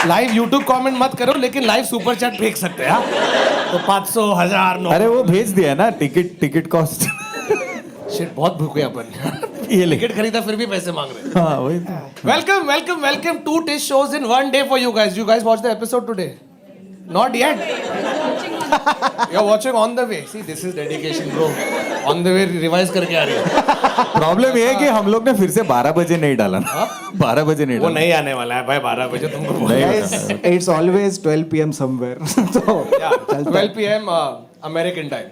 Live YouTube comment मत करो, लेकिन लाइव सुपर चैट फेंक सकते हैं, हाँ? तो 500, 1000, 900। अरे वो भेज दिया ना, टिकट कॉस्ट। शिट, बहुत भूखे अपन। ये ले। टिकट खरीदा फिर भी पैसे मांग रहे हैं। हाँ वही तो। Welcome 2 test shows in one day for you guys. You guys watched the episode today? Not yet. You're watching on the way. See, this is dedication, bro. On the way revise करके आ रही है। Problem ये है कि हम लोग ने फिर से 12 बजे नहीं डाला ना। 12 बजे नहीं वो डाला। नहीं आने वाला है भाई 12 बजे तुमको। Guys, it's always 12 p.m. somewhere. So, Yeah, 12 p.m. American time.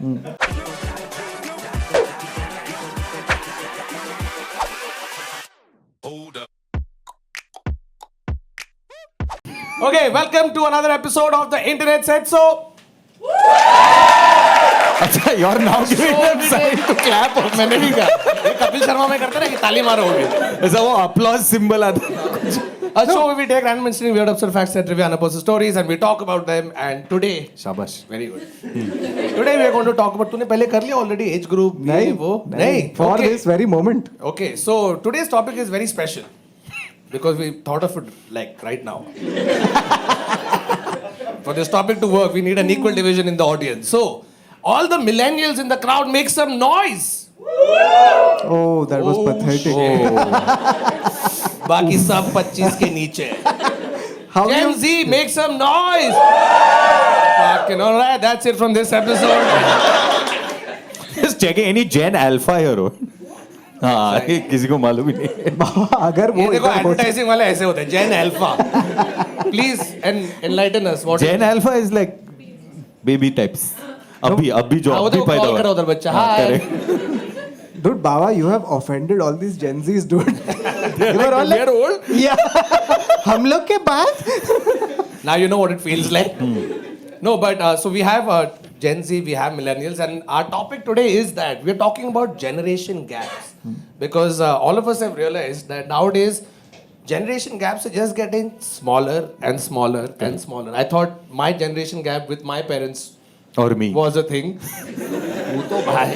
Okay, welcome to another episode of the Internet Set. So, अच्छा, you're now giving them sign to clap. मैंने भी कहा, ये कपिल शर्मा में करते ना कि ताली मारो होगी। ऐसा वो applause symbol आता है। A show where we take random interesting weird absurd facts and trivia and personal stories and we talk about them. And today, शाबाश। very good. Today we are going to talk about. तूने पहले कर लिया already age group नहीं, वो नहीं. For Okay. this very moment. Okay, so today's topic is very special because we thought of it like right now. For this topic to work, we need an equal division in the audience. So, all the millennials in the crowd make some noise. Oh, that was pathetic. बाकी सब 25 के नीचे. How Gen you... Z, make some noise. Fucking all right, that's it from this episode. Just checking any Gen Alpha here हो। हाँ, ये किसी को मालूम ही नहीं। अगर ये वो देखो एडवर्टाइजिंग वाले ऐसे होते हैं, Gen Alpha. Please enlighten us. What Gen Alpha is like baby types. अभी जो अभी पैदा कॉल करो उधर बच्चा. Hi. Dude, Baba, you have offended all these Gen Zs, dude. They were all like, old. Yeah. हम लोग के बाद. Now you know what it feels like. No, but so we have Gen Z, we have millennials, and our topic today is that we're talking about generation gaps. Because all of us have realized that nowadays generation gaps are just getting smaller and smaller and smaller. I thought my generation gap with my parents और me was a thing. वो तो भाई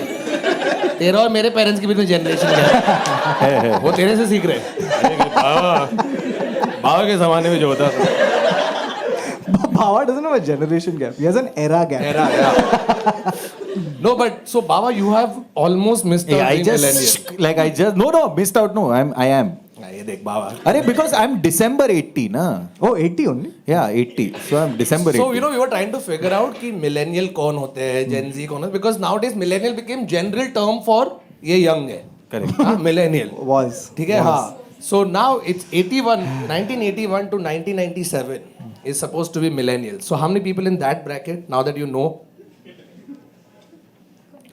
तेरा और मेरे parents के बीच में generation gap वो तेरे से सीख रहे बाबा के जमाने में जो होता था. Baba doesn't have a generation gap. He has an era gap. Yeah. No, but so Baba, you have almost missed out being millennial. No, missed out. No, I am. ये देख बाबा. अरे because I'm December 80 ना. Oh, 80 only? Yeah, 80. So I'm December 80. So you know we were trying to figure out कि millennial कौन होते हैं, Gen Z कौन होते हैं, because nowadays millennial became general term for ये young है. Correct. हाँ, millennial. Was. ठीक है हाँ. So now it's 1981 to 1997 is supposed to be millennial. So how many people in that bracket now that you know?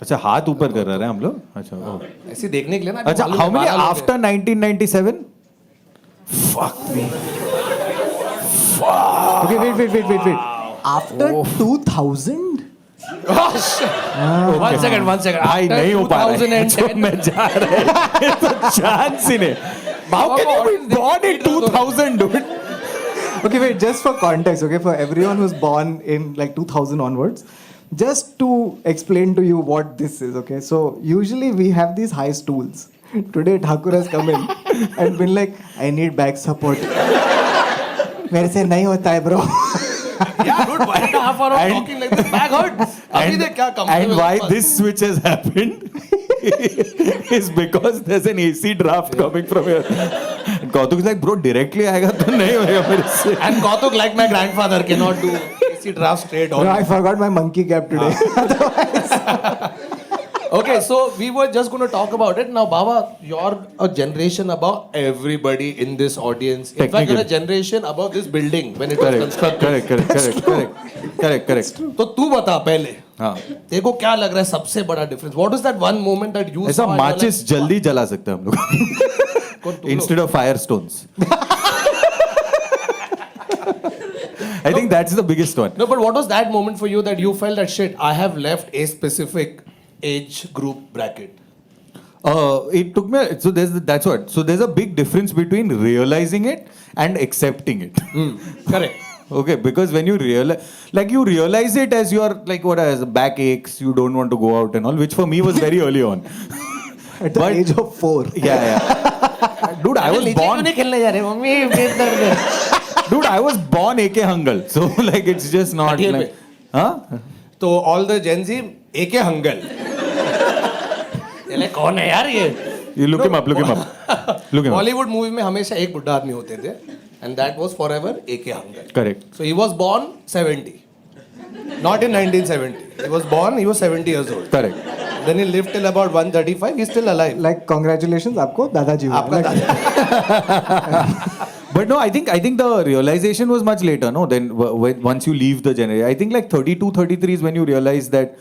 अच्छा हाथ ऊपर कर रहे हैं हम लोग. अच्छा ऐसे देखने के लिए ना. अच्छा how many after 1997? Fuck me. Fuck. Okay, wait. After 2000? Oh shit. One second. भाई नहीं हो पा रहा है. तो मैं जा रहा है. तो चांस ही नहीं. How can you be born in 2000, dude? Okay, wait, just for context, okay, for everyone who's born in like 2000 onwards, just to explain to you what this is, okay, so usually we have these high stools. Today Thakur has come in and been like, I need back support. मेरे से नहीं होता है bro. Yeah, dude, why not half hour of talking like this? Back hurts. अभी देख क्या And why this switch has happened is because there's an AC draft coming from here. And Kautuk is like, bro, directly आएगा तो नहीं होएगा मेरे से. And Kautuk, like my grandfather, cannot do AC draft straight on. No, I forgot my monkey cap today. Okay, so we were just going to talk about it. Now, Baba, you're a generation above everybody in this audience. In fact, you're a generation above this building when it was constructed. Correct. तो तू बता पहले. हाँ. तेरे को क्या लग रहा है सबसे बड़ा difference? What is that one moment that you ऐसा saw? माचिस जल्दी जला सकते हैं हम लोग. Instead of firestones. I think that's the biggest one. No, but what was that moment for you that you felt that shit, I have left a specific age group bracket? It took me. So that's what. So there's a big difference between realizing it and accepting it. Correct. Okay, because when you realize it as you are like as back aches, you don't want to go out and all, which for me was very early on. At the age of 4. Yeah. Dude, I was born. Dude, I was born AK Hangal, so like it's just not Here like, huh? तो all the Gen Z AK Hangal. ये like कौन है यार ये? You look him up. Look him up. Bollywood movie में हमेशा एक बुड्ढा आदमी होते थे, and that was forever AK Hangal. Correct. So he was born 70, not in 1970. He was 70 years old. Correct. Then he lived till about 135. He's still alive. Like congratulations, आपको दादाजी हुआ. आपका दादा. But no, I think the realization was much later, no? Then once you leave the generation, I think like 32, 33 is when you realize that,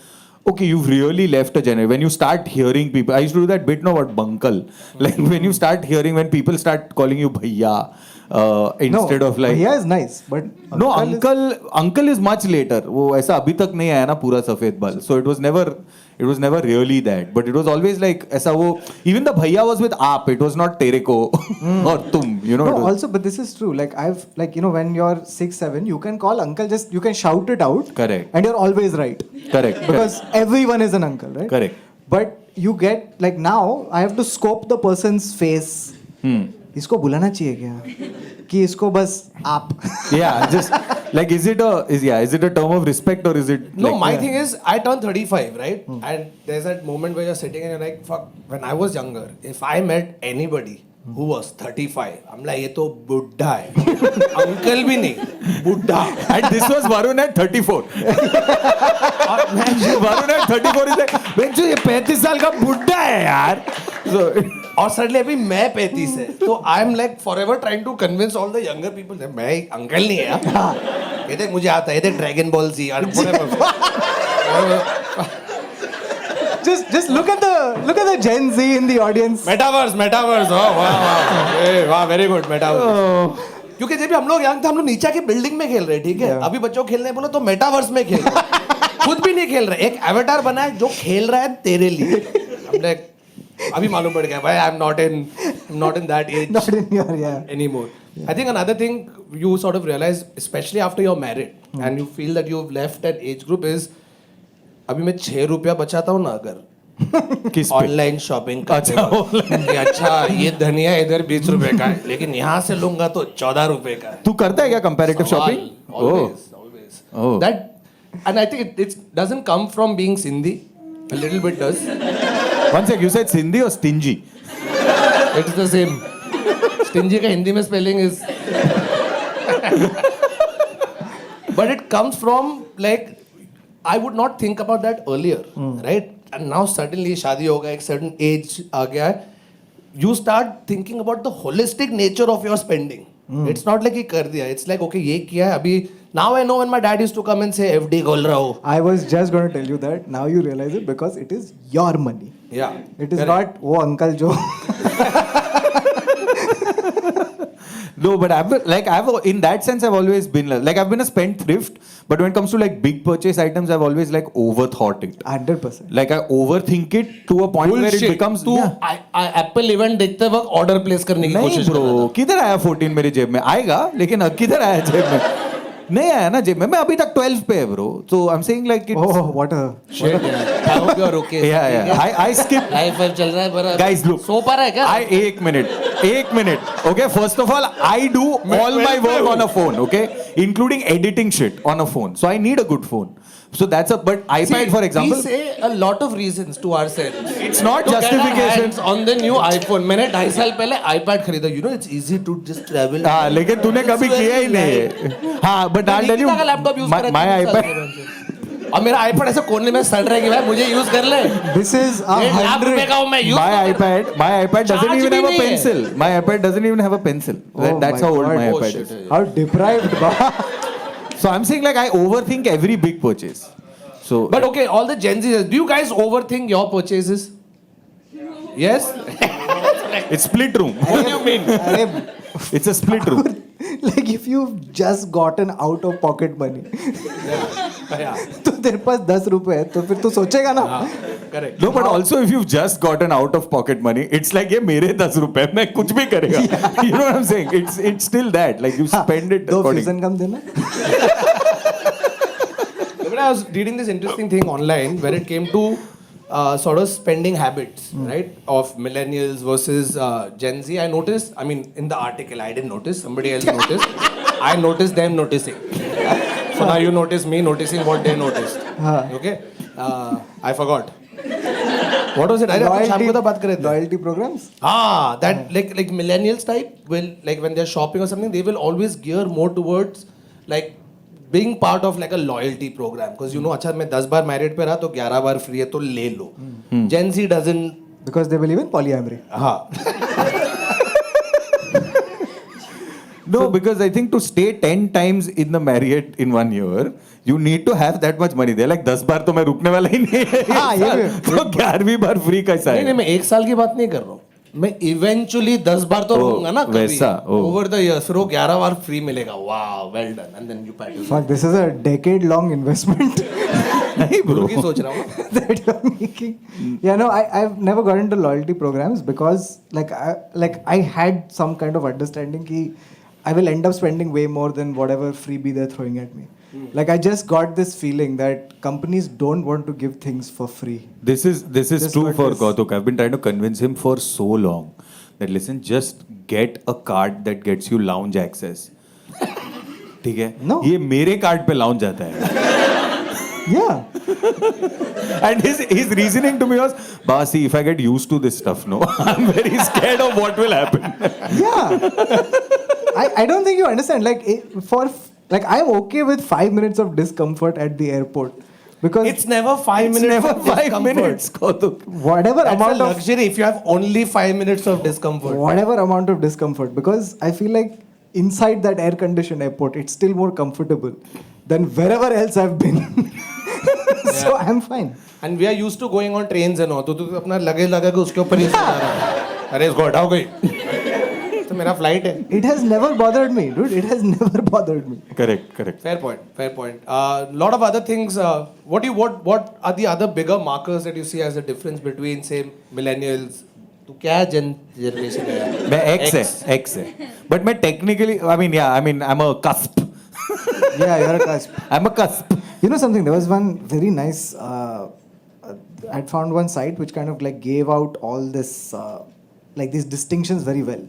okay, you've really left a generation. When you start hearing people, I used to do that bit, no, about bunkle. Like when you start hearing, when people start calling you bhaiya, instead of like... Bhaiya is nice, but... No, uncle is much later. वो ऐसा अभी तक नहीं आया ना पूरा सफेद बाल. So it was never really that. But it was always like ऐसा वो... Even the bhaiya was with आप. It was not तेरे को or तुम. You know. No, also, but this is true. Like when you're 6, 7, you can call uncle. You can shout it out. Correct. And you're always right. Correct. Because everyone is an uncle, right? Correct. But you get like now, I have to scope the person's face. इसको बुलाना चाहिए क्या कि इसको बस आप yeah, just like is it a term of respect or is it No, like, my thing is I turned 35, right? And there's that moment where you're sitting and you're like, fuck, when I was younger, if I met anybody who was 35, I'm like, ये तो बुड्ढा है. Uncle भी नहीं, बुड्ढा. and this was Varun at 34. Varun at 34 is like, बेंचो ये 35 साल का बुड्ढा है यार. So और सडनली अभी मैं 35 है तो I am like forever trying to convince all the younger people मैं अंकल नहीं है यार ये देख मुझे आता है ये देख Dragon Ball Z just look at the Gen Z in the audience. Metaverse वाह वेरी गुड मेटावर्स क्योंकि जब भी हम लोग यंग थे हम लोग नीचे के बिल्डिंग में खेल रहे ठीक है अभी बच्चों को खेलने बोलो तो मेटावर्स में खेल रहे खुद भी नहीं खेल रहे एक एवेटार बना है जो खेल रहा है तेरे लिए अभी मालूम पड़ गया भाई I am not in that age Not in your, yeah. anymore. I think another thing you sort of realize, especially after you're married and you feel that you've left an age group is अभी मैं 6 रुपया बचाता हूँ ना अगर किस online shopping अच्छा ये धनिया इधर 20 रुपए का है लेकिन यहाँ से लूंगा तो 14 रुपए का है तू करता है क्या comparative shopping always that and I think it doesn't come from being Sindhi a little bit does One sec, you said Sindhi or stingy? it's the same stingy का हिंदी में spelling is but it comes from like I would not think about that earlier right and now suddenly शादी हो गया एक certain age आ गया है you start thinking about the holistic nature of your spending it's not like ये कर दिया it's like okay ये किया है अभी now I know when my dad used to come and say FD खोल रहा हो I was just going to tell you that now you realize it because it is your money. yeah It is not वो uncle जो No, but I've in that sense I've always been like I've been a spendthrift, but when it comes to like big purchase items I've always like overthought it. 100%. Like I overthink it to a point where it becomes तू Apple event देखते वक्त order place करने की नहीं कोशिश कर bro किधर आया 14 मेरी जेब में आएगा लेकिन किधर आया जेब में नहीं आया ना जेब में मैं अभी तक 12 पे है bro so I'm saying like it's Oh, what a shit I hope you are okay yeah I skip life चल रहा है पर guys look सो पा रहा है क्या एक minute okay first of all I do all my work on a phone okay including editing shit on a phone so I need a good phone so that's but iPad for example we say a lot of reasons to ourselves it's not to get our justification hands on the new iPhone मैंने 2.5 साल पहले iPad खरीदा you know it's easy to just travel हाँ लेकिन तूने कभी किया ही नहीं हाँ but I'll tell you laptop use कर my iPad और मेरा iPad ऐसे कोने में सड़ रहा है कि भाई मुझे यूज कर ले This is लाख रुपए का हूँ मैं use my iPad doesn't Charge even भी have a नहीं है। pencil my iPad doesn't even have a pencil that's my how old God. my Oh, iPad shit. is how deprived so I'm saying like I overthink every big purchase so But okay, all the Gen Zs, do you guys overthink your purchases? Yes? it's split room What do you mean? अरे it's a split room like if you've just gotten out of pocket money Yeah. तो तेरे पास 10 रुपए है तो फिर तू सोचेगा ना Correct. no but also if you've just gotten out of pocket money it's like ये मेरे 10 रुपए मैं कुछ भी करेगा you know what I'm saying it's still that like you spend it दो according फ्यूजन कम देना But I was reading this interesting thing online where it came to sort of spending habits, right, of millennials versus Gen Z. I noticed, I mean, in the article, I didn't notice, somebody else noticed. I noticed them noticing. So now you notice me noticing what they noticed. Okay? I forgot. What was it? अरे अपन शाम को तो बात कर रहे थे. Loyalty programs? That like millennials type will, like when they're shopping or something, they will always gear more towards like being part of like a loyalty program. Because you know, अच्छा मैं 10 बार married पे रहा तो 11 बार free है तो ले लो. Gen Z doesn't. Because they believe in polyamory. No, because I think to stay 10 times in the Marriott in 1 year, you need to have that much money. They're like 10 बार तो मैं रुकने वाला ही नहीं है. हाँ, ये भी. तो 11वीं बार free कैसा है? नहीं, मैं 1 साल की बात नहीं कर रहा हूँ. मैं eventually 10 बार तो रहूंगा ना कभी. वैसा. Over the years, फिर वो 11 बार free मिलेगा. Wow, well done. And then you pay. Fuck, this is a decade-long investment. नहीं bro. की सोच रहा हूँ. That you're making. Yeah, no, I've never got into loyalty programs because I had some kind of understanding कि I will end up spending way more than whatever freebie they're throwing at me. Like I just got this feeling that companies don't want to give things for free. This is true for Kautuk. I've been trying to convince him for so long that listen, just get a card that gets you lounge access. ठीक है? No. ये मेरे card पे lounge आता है. Yeah. And his reasoning to me was, Basi, if I get used to this stuff, no, I'm very scared of what will happen. Yeah. I don't think you understand. Like I'm okay with 5 minutes of discomfort at the airport because It's never 5 minutes. Never of 5 discomfort. minutes, Kautuk. whatever That's amount a of luxury if you have only 5 minutes of discomfort. whatever amount of discomfort, because I feel like inside that air conditioned airport it's still more comfortable than wherever else I've been. So I'm fine. And we are used to going on trains and all. तो तू अपना luggage लगा के उसके ऊपर ही सो जा रहा है. अरे इसको हटाओ गई. तो मेरा फ्लाइट है. It has never bothered me, dude. It has never bothered me. Correct. Fair point. Lot of other things. What are the other bigger markers that you see as a difference between say millennials? तू क्या generation है यार? मैं X है. But मैं technically, I'm a cusp. Yeah, you're a cusp. I'm a cusp. You know something? There was one very nice. I'd found one site which kind of like gave out all this, like these distinctions very well.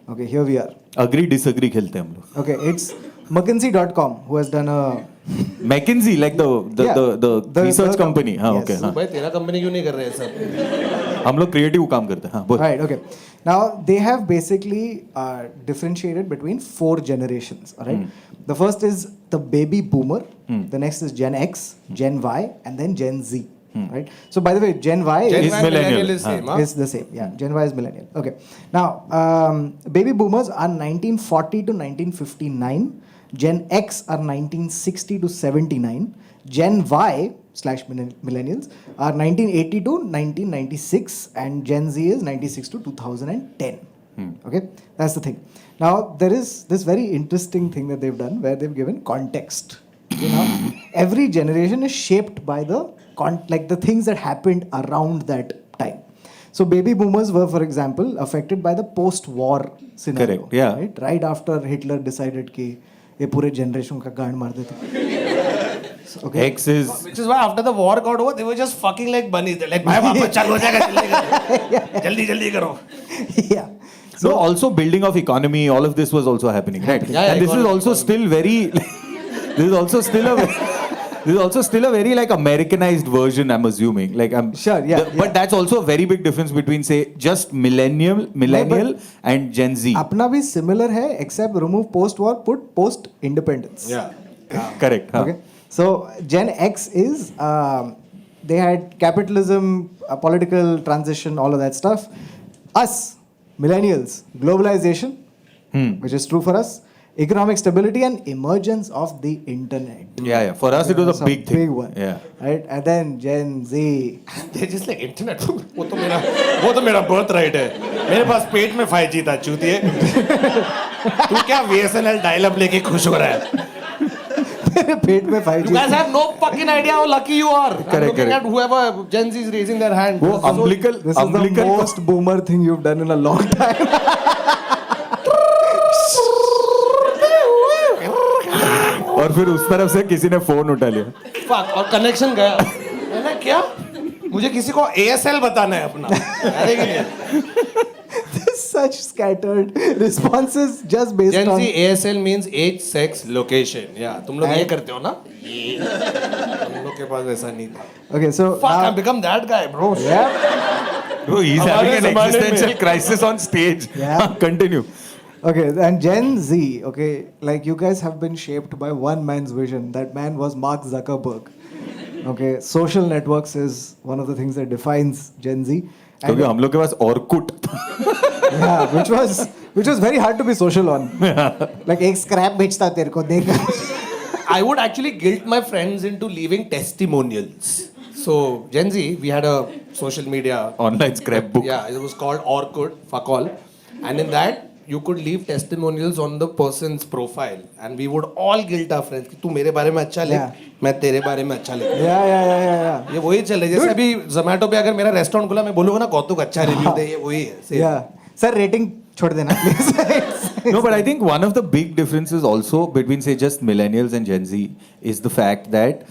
Okay, here we are. Agree, disagree खेलते हैं हम लोग. Okay, it's McKinsey.com who has done a. McKinsey, like the research company. हाँ, yes. okay. हाँ. भाई तेरा company क्यों नहीं कर रहे हैं सब? हम लोग creative काम करते हैं. हाँ, बोल. Right, okay. Now, they have basically differentiated between 4 generations, all right? The first is the baby boomer, the next is Gen X, Gen Y, and then Gen Z, right? So, by the way, Gen Y Is millennial. is same, huh? is the same, yeah. Gen Y is millennial. Okay. Now, baby boomers are 1940 to 1959, Gen X are 1960 to 79, Gen Y / millennials are 1980 to 1996, and Gen Z is 96 to 2010. Okay, that's the thing. Now there is this very interesting thing that they've done where they've given context. You know, every generation is shaped by the things that happened around that time. So baby boomers were, for example, affected by the post-war scenario. Correct, yeah. Right after Hitler decided कि ये पूरे generation का गांड मार देते. Okay. X is. Which is why after the war got over, they were just fucking like bunnies. They're like, भाई वापस चालू हो जाएगा, जल्दी करो. Yeah. So also building of economy, all of this was also happening, right? Yeah, and this is also still very. This is also still a very like Americanized version, I'm assuming. Like I'm sure, yeah. But that's also a very big difference between say just millennial and Gen Z. अपना भी similar है, except remove post-war, put post-independence. Yeah. Correct. Huh? Okay. So Gen X is they had capitalism, a political transition, all of that stuff. Us millennials, globalization, which is true for us, economic stability and emergence of the internet. Yeah. For us, it was a big thing. Big one. Yeah. Right, and then Gen Z. They're just like internet. वो तो मेरा birthright है. मेरे पास पेट में 5G था चूतिए. तू क्या VSNL dial-up लेके खुश हो रहा है? मेरे पेट में 5G. You guys have no fucking idea how lucky you are. I'm looking at whoever Gen Z is raising their hand. वो umbilical. This is the most boomer thing you've done in a long time. और फिर उस तरफ से किसी ने phone उठा लिया. Fuck, और कनेक्शन गया. मैंने क्या? मुझे किसी को ASL बताना है अपना. अरे This such scattered responses just based Gen on. Z ASL means age, sex, location. Yeah, तुम लोग ये करते हो ना? ये. हम लोग के पास वैसा नहीं था. Okay, so Fuck, now- I've become that guy, bro. Yeah. Bro, he's हमारे having an ज़माने में. existential crisis on stage. Yeah. Continue. Okay, and Gen Z, okay, like you guys have been shaped by one man's vision. That man was Mark Zuckerberg. Okay, social networks is one of the things that defines Gen Z. क्योंकि हम लोग के पास Orkut Yeah, which was very hard to be social on. Like एक scrap बेचता तेरे को देख. I would actually guilt my friends into leaving testimonials. So, Gen Z, we had a social media. online scrapbook. Yeah, it was called Orkut, fuck all. And in that, you could leave testimonials on the person's profile. And we would all guilt our friends कि तू मेरे बारे में अच्छा लिख, Yeah. मैं तेरे बारे में अच्छा लिख. Yeah. ये वही चल रहा है. जैसे अभी Zomato पे अगर मेरा रेस्टोरेंट खुला मैं बोलूँगा ना कौतुक अच्छा रिव्यू दे, ये वही है. Same. Yeah. Sir, rating छोड़ देना please. No, but I think one of the big differences also between, say, just millennials and Gen Z is the fact that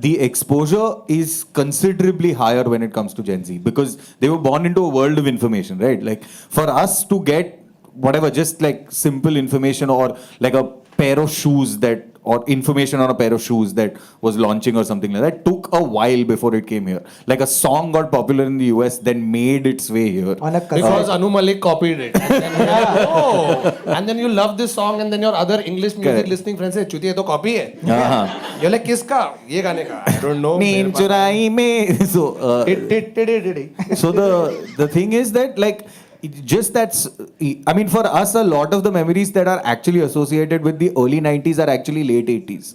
the exposure is considerably higher when it comes to Gen Z because they were born into a world of information, right? Like for us to get whatever, just like simple information or like a pair of shoes that, or information on a pair of shoes that was launching or something like that, took a while before it came here. Like a song got popular in the US, then made its way here. On a cassette. Because Anu Malik copied it. And then, you're like, oh. And then you love this song and then your other English music Correct. listening friends say, चुतिया तो copy है. Uh-huh. You're like, किसका? ये गाने का. I don't know. नींद चुराई में. So the thing is that like just that's, I mean, for us a lot of the memories that are actually associated with the early 90s are actually late 80s.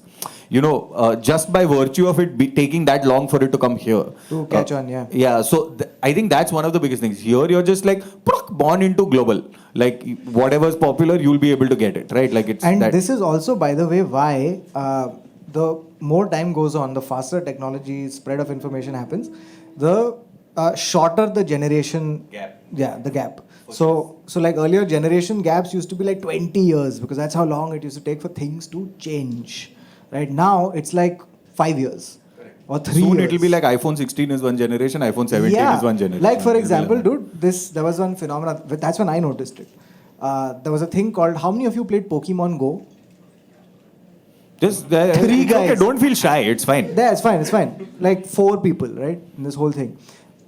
You know, just by virtue of it taking that long for it to come here. To catch on, yeah. Yeah, so I think that's one of the biggest things. Here you're just like born into global. Like whatever's popular, you'll be able to get it, right? Like it's And that. this is also, by the way, why the more time goes on, the faster technology spread of information happens, the shorter the generation Gap. Yeah, the gap. So like earlier generation gaps used to be like 20 years because that's how long it used to take for things to change. Right now it's like 5 years or 3 Soon years. it'll be like iPhone 16 is one generation, iPhone 17 is one generation. Like for It'll be example, like dude, there was one phenomenon. That's when I noticed it. There was a thing called. How many of you played Pokemon Go? Just Three it's okay, guys. don't feel shy. It's fine. Yeah, it's fine. Like 4 people, right? In this whole thing.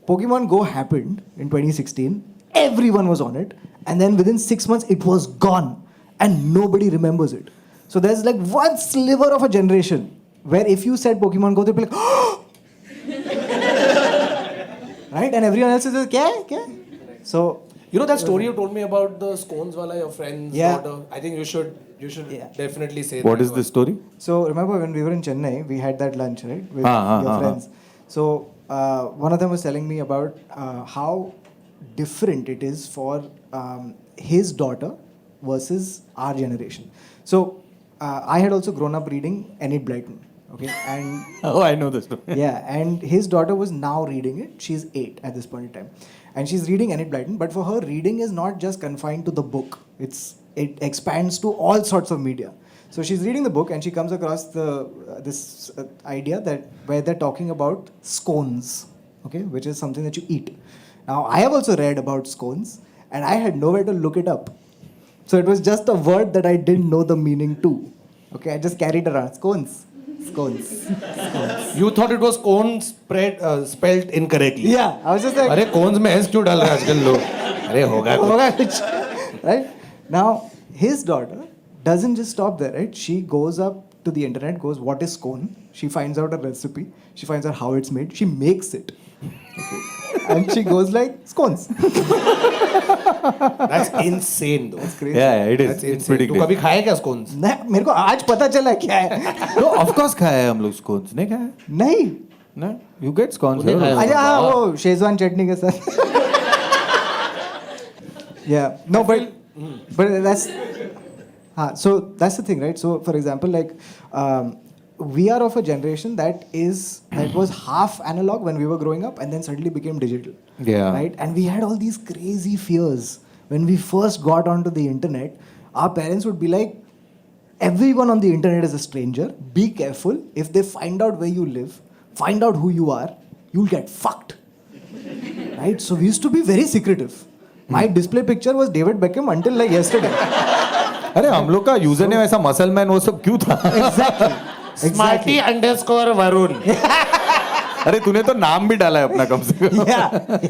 Pokemon Go happened in 2016. Everyone was on it. And then within 6 months, it was gone. And nobody remembers it. So there's like one sliver of a generation where if you said Pokemon Go, they'd be like, oh! Right? And everyone else is like, kya? So, You know that story you told me about the scones wala, your friend's Yeah. daughter? I think you should Yeah. definitely say What that is one. the story? So remember when we were in Chennai, we had that lunch, right, with Ah, your ah, friends. So one of them was telling me about how different it is for his daughter versus our generation. So I had also grown up reading Enid Blyton, okay, and Oh, I know this story. yeah, and his daughter was now reading it. She's 8 at this point in time, and she's reading Enid Blyton. But for her, reading is not just confined to the book. It expands to all sorts of media. So she's reading the book and she comes across this idea that where they're talking about scones, okay, which is something that you eat. Now I have also read about scones and I had nowhere to look it up. So it was just a word that I didn't know the meaning to. Okay, I just carried around scones. You thought it was cone spelled incorrectly. Yeah, I was just like, अरे cones में S क्यों डाल रहे हैं आजकल लोग? अरे होगा कुछ. होगा कुछ. Right? Now, his daughter doesn't just stop there, right? She goes up to the internet, goes, what is scone? She finds out a recipe. She finds out how it's made. She makes it. Okay. And she goes like, scones. That's insane though. That's crazy. Yeah, it is. That's It's insane. pretty तू great. कभी खाए क्या scones? नहीं, मेरे को आज पता चला क्या है. No, of course खाया है हम लोग scones. नहीं खाया? नहीं. No, you get scones. तूने खाया अच्छा हाँ वो शेजवान चटनी के साथ. Yeah. No, but that's so that's the thing, right? So for example, like we are of a generation that was half analog when we were growing up and then suddenly became digital. Yeah. Right? And we had all these crazy fears when we first got onto the internet. Our parents would be like, everyone on the internet is a stranger. Be careful. If they find out where you live, find out who you are, you'll get fucked. Right? So we used to be very secretive. My display picture was David Beckham until like yesterday. अरे हम लोग का user name ऐसा muscle man वो सब क्यों था? Smarty underscore Varun. अरे तूने तो नाम भी डाला है अपना कम से कम.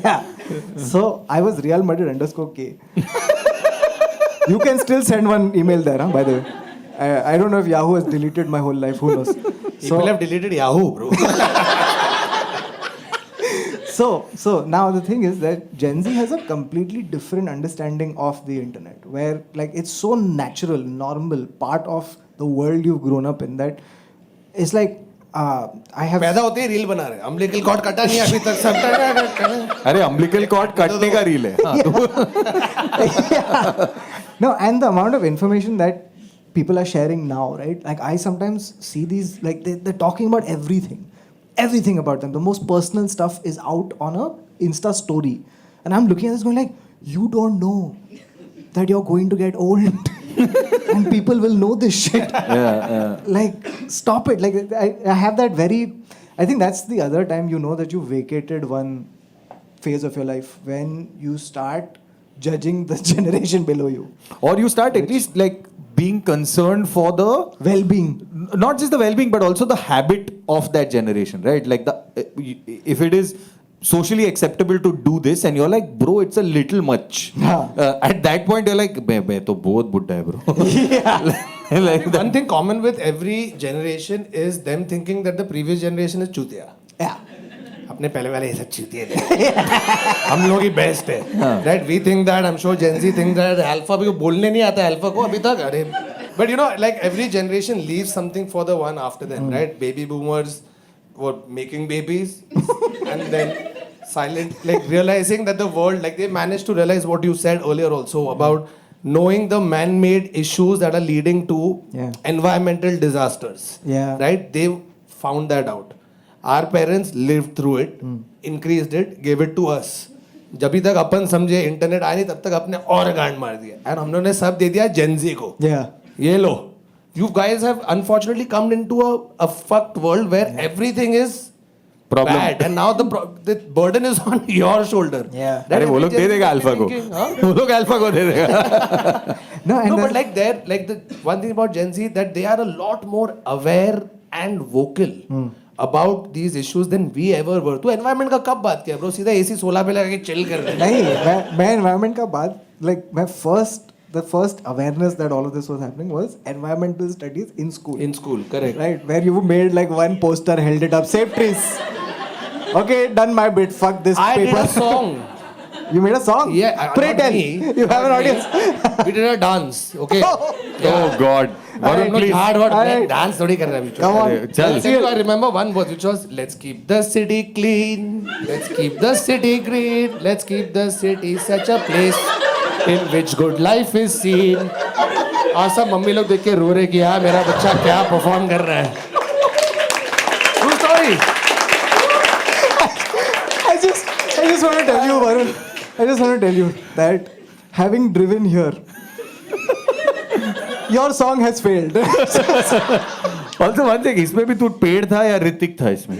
Yeah. So I was Real Madrid underscore K. You can still send one email there, by the way. I don't know if Yahoo has deleted my whole life. Who knows? People have deleted Yahoo, bro. So now the thing is that Gen Z has a completely different understanding of the internet, where like it's so natural, normal, part of the world you've grown up in that it's like I have. पैदा होते ही reel बना रहे. Umbilical cord कटा नहीं अभी तक सब. अरे umbilical cord कटने का रील है. Yeah. No, and the amount of information that people are sharing now, right? Like I sometimes see these, like they're talking about everything about them. The most personal stuff is out on a Insta story, and I'm looking at this going like, you don't know that you're going to get old, and people will know this shit. Yeah. Like, stop it. Like I have that very. I think that's the other time you know that you vacated one phase of your life when you start judging the generation below you, Or you start at least like being concerned for the well-being. not just the well-being but also the habit of that generation, right? Like if it is socially acceptable to do this and you're like, bro, it's a little much. At that point you're like, मैं तो बहुत बुड्ढा है, bro. Like One thing common with every generation is them thinking that the previous generation is चूतिया. Yeah. अपने पहले वाले ये सब चूतिए थे. हम लोग ही बेस्ट है. Right? We think that. I'm sure Gen Z think that. Alpha भी को बोलने नहीं आता Alpha को अभी तक. अरे. But you know, like every generation leaves something for the one after them, right? Baby boomers were making babies, and then silent, like realizing that the world, like they managed to realize what you said earlier also about knowing the man-made issues that are leading to environmental disasters. Yeah. Right? They found that out. Our parents lived through it, increased it, gave it to us. जब तक अपन समझे internet आया नहीं तब तक अपने और गांड मार दिया. And हमने सब दे दिया Gen Z को. Yeah. ये लो. You guys have unfortunately come into a fucked world where everything is Problem. bad, and now the burden is on your shoulder. Yeah. That अरे वो लोग every दे देगा Gen Z अल्फा को. thinking, huh? वो लोग alpha को दे देगा. No, and No, but that's- like the one thing about Gen Z that they are a lot more aware and vocal about these issues than we ever were. तो environment का कब बात किया bro? सीधा AC 16 पे लगा के chill कर रहे हैं. नहीं, मैं environment का बात, like the first awareness that all of this was happening was environmental studies in school. In school, correct. Right, where you made like one poster, held it up, save trees. Okay, done my bit. Fuck this I paper. did a song. You made a song? Yeah, Pray not tell. me, You have an not me. audience. We did a dance, okay? Oh God. Varun, Not please. hard, Alright. dance थोड़ी कर रहा है. Come on. चल. I remember one verse which was, let's keep the city clean, let's keep the city green, let's keep the city such a place in which good life is seen. और सब mummy लोग देख के रो रहे कि यार मेरा बच्चा क्या परफॉर्म कर रहा है. True story. I just want to tell you, Varun. I just want to tell you that having driven here, your song has failed. Also one thing, इसमें भी तू पेड़ था या ऋतिक था इसमें?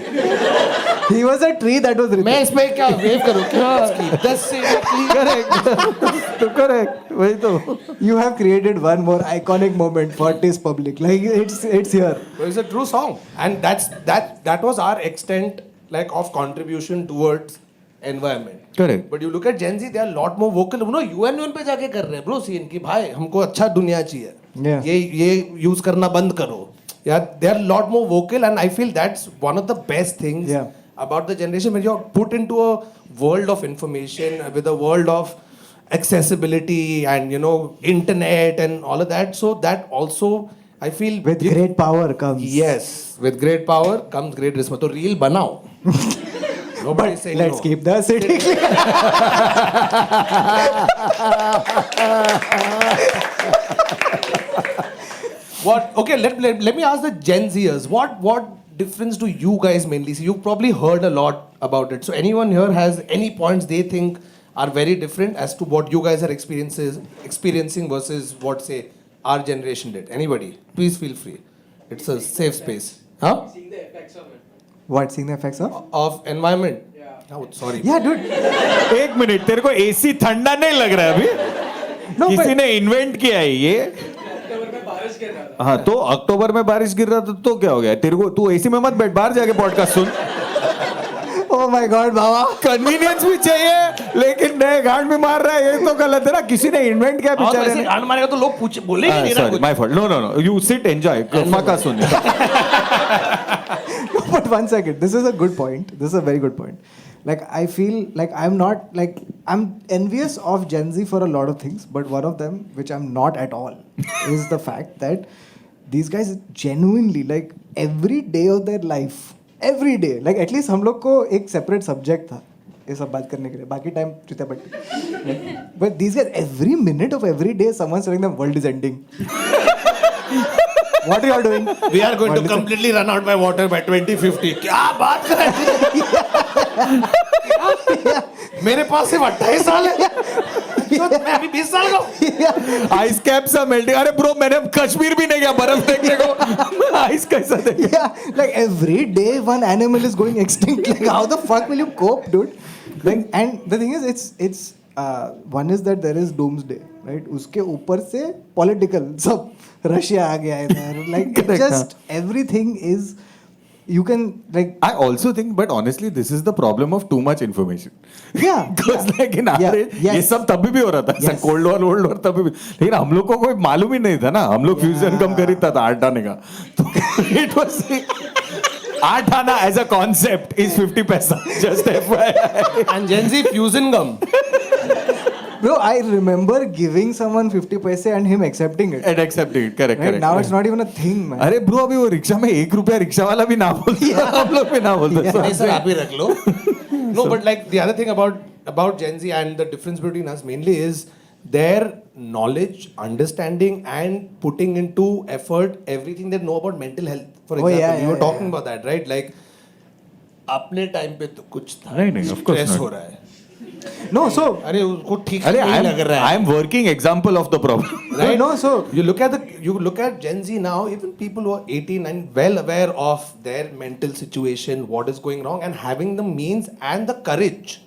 He was a tree that was मैं written. इसमें क्या वेव करूँ क्या? Let's city clean. Correct. तो correct. वही तो. You have created one more iconic moment for this public. Like it's here. It's a true song, and that was our extent like of contribution towards environment. Correct. But you look at Gen Z, they are a lot more vocal. You know, UN पे जाके कर रहे हैं bro scene कि भाई हमको अच्छा दुनिया चाहिए. Yeah. ये use करना बंद करो. Yeah, they are a lot more vocal, and I feel that's one of the best things about the generation when you're put into a world of information with a world of accessibility and internet and all of that. So that also I feel With great power comes. Yes, with great power comes great responsibility. So reel banao. Nobody saying Let's no. keep the city clean. What? Okay, let me ask the Gen Zers. What difference do you guys mainly see? You've probably heard a lot about it. So anyone here has any points they think are very different as to what you guys are experiencing versus what say our generation did? Anybody? Please feel free. It's a safe space. Huh? What? Seeing the effects of? Of environment. Sorry. Yeah, dude. एक minute, तेरे को AC ठंडा नहीं लग रहा है अभी? No, किसी but ने इन्वेंट किया है ये? हाँ, तो अक्टूबर में बारिश गिर रहा था तो क्या हो गया? तेरे को तू एसी में मत बैठ, बाहर जाके podcast soon. oh my God, Baba. Convenience भी चाहिए, लेकिन नए गांड में मार रहा है, ये तो गलत है ना. किसी ने इन्वेंट किया और तो बेचारे ऐसे ने. गांड मारेगा तो लोग पूछे बोलेंगे नहीं ना Sorry, कुछ. my fault. No. You sit, enjoy. फाका सुन. But one second, this is a good point. This is a very good point. Like, I feel like I'm envious of Gen Z for a lot of things, but one of them, which I'm not at all, is the fact that these guys genuinely, like, every day of their life, every day, like, at least हम लोग को एक separate subject था ये सब बात करने के लिए, बाकी टाइम चुते पट्टी. But these guys, every minute of every day, someone's telling them world is ending. What are you all doing? We are going to completely run out by water by 2050. क्या बात कर रहे हैं? मेरे पास सिर्फ 28 साल है. तो मैं अभी 20 साल का हूँ. Ice caps are melting. अरे ब्रो, मैंने कश्मीर भी नहीं गया बर्फ देखने को. आइस कैसा देखे? Yeah, like every day one animal is going extinct. Like how the fuck will you cope, dude? Like, and the thing is, it's one is that there is doomsday, right? उसके ऊपर से political सब Russia आ गया इधर. Like it just everything is. You can like. I also think, but honestly, this is the problem of too much information. Yeah. Because like in our age, yes. ये सब तभी भी हो रहा था. Yes. कोल्ड वॉर तभी भी. लेकिन हम लोग को कोई मालूम ही नहीं था ना. हम लोग फ्यूजन कम खरीदता था 8 आने का. तो it was 8 आना as a concept is 50 पैसा. Just FYI. And Gen Z fusion gum. Bro, I remember giving someone 50 paise and him accepting it. And accepting it. Correct. Right? Correct. Now it's not even a thing, man. अरे bro, अभी वो rickshaw में 1 रुपया rickshaw वाला भी ना बोलता. हम लोग भी ना बोलते. नहीं सर, आप ही रख लो. No, but like the other thing about Gen Z and the difference between us mainly is their knowledge, understanding, and putting into effort everything they know about mental health. For example, we were talking about that, right? Like अपने time पे तो कुछ था. नहीं, of course Stress not. हो रहा है. No, so. अरे उसको ठीक से अरे नहीं लग रहा है. I am working example of the problem. Right? No, so. You look at Gen Z now, even people who are 18 and well aware of their mental situation, what is going wrong, and having the means and the courage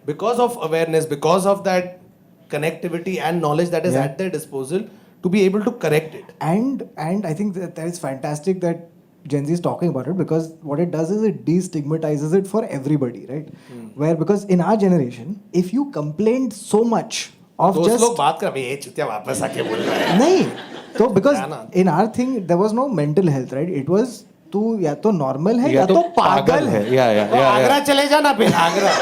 because of awareness, because of that connectivity and knowledge that is at their disposal to be able to correct it. And I think that is fantastic that Gen Z is talking about it, because what it does is it destigmatizes it for everybody, right? Where because in our generation, if you complained so much of दोस्त just लोग बात कर ये चुतिया वापस आके बोल रहा है. नहीं तो because Yeah, na. in our thing there was no mental health, right? It was तू या तो नॉर्मल है या तो पागल है. या आगरा चले जाना फिर आगरा.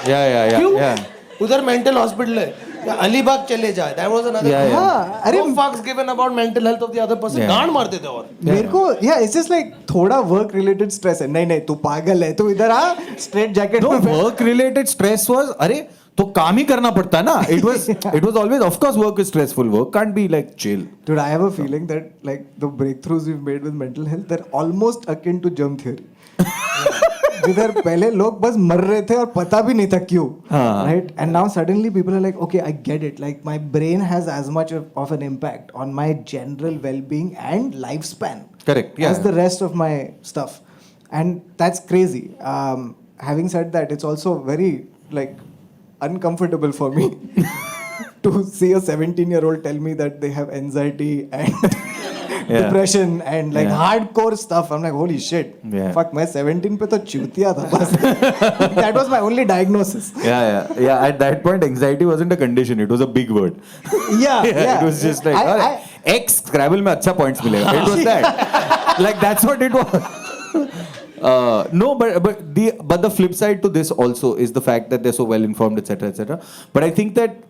या क्यों? उधर मेंटल हॉस्पिटल है. या अलीबाग चले जाए. That was another. हाँ, अरे No fucks given about mental health of the other person. गांड मारते थे और. मेरे को it's just like थोड़ा वर्क रिलेटेड स्ट्रेस है. नहीं तू पागल है, तू इधर आ स्ट्रेट जैकेट No, में. work related stress was अरे तो काम ही करना पड़ता है ना. It was always, of course, work is stressful. Work can't be like chill. Dude, I have a feeling that like the breakthroughs we've made with mental health, they're almost akin to germ theory. जिधर पहले लोग बस मर रहे थे और पता भी नहीं था क्यों, right? And now suddenly people are like, okay, I get it. Like my brain has as much of an impact on my general well-being and lifespan. Correct. Yeah. As the rest of my stuff, and that's crazy. Having said that, it's also very like uncomfortable for me to see a 17-year-old tell me that they have anxiety and depression and like hardcore stuff. I'm like, holy shit. Yeah. Fuck, मैं 17 पे तो चूतिया था बस. That was my only diagnosis. Yeah. At that point, anxiety wasn't a condition. It was a big word. Yeah. It was just like, X Scrabble में अच्छा points मिलेगा. It was that. Like that's what it was. No, but the flip side to this also is the fact that they're so well informed, etc., etc. But I think that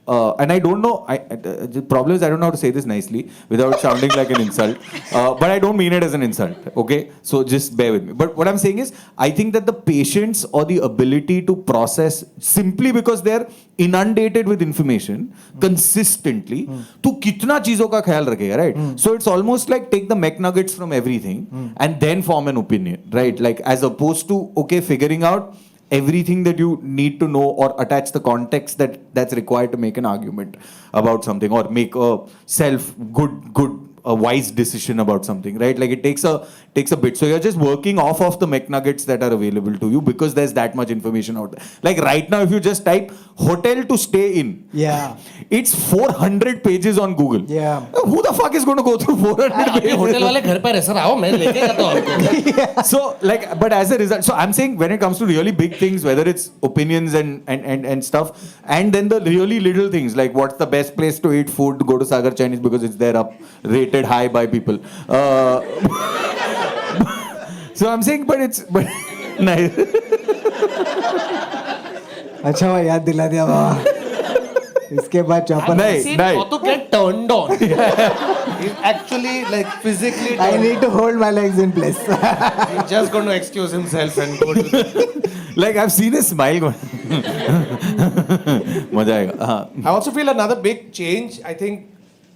and I don't know. The problem is I don't know how to say this nicely without sounding like an insult. But I don't mean it as an insult. Okay, so just bear with me. But what I'm saying is, I think that the patience or the ability to process simply because they're inundated with information consistently, तो कितना चीजों का ख्याल रखेगा, right? So it's almost like take the McNuggets from everything and then form an opinion, right? Like as opposed to figuring out everything that you need to know or attach the context that's required to make an argument about something or make a good a wise decision about something, right? Like it takes a bit. So you're just working off of the McNuggets that are available to you because there's that much information out there. Like right now, if you just type hotel to stay in, Yeah. it's 400 pages on Google. Yeah. Who the fuck is going to go through 400 pages? Hotel वाले घर पर है sir आओ मैं लेके जाता हूँ आपको. So like, but as a result, so I'm saying when it comes to really big things, whether it's opinions and stuff, and then the really little things like what's the best place to eat food, go to Sagar Chinese because it's there up rated high by people. So I'm saying, but nice. अच्छा हुआ याद दिला दिया बाबा. इसके बाद chopper. See, नहीं. Kautuk get turned on. He's actually like physically. I need to hold my legs in place. He's just going to excuse himself and go to. Like I've seen his smile going. मजा आएगा. I also feel another big change. I think,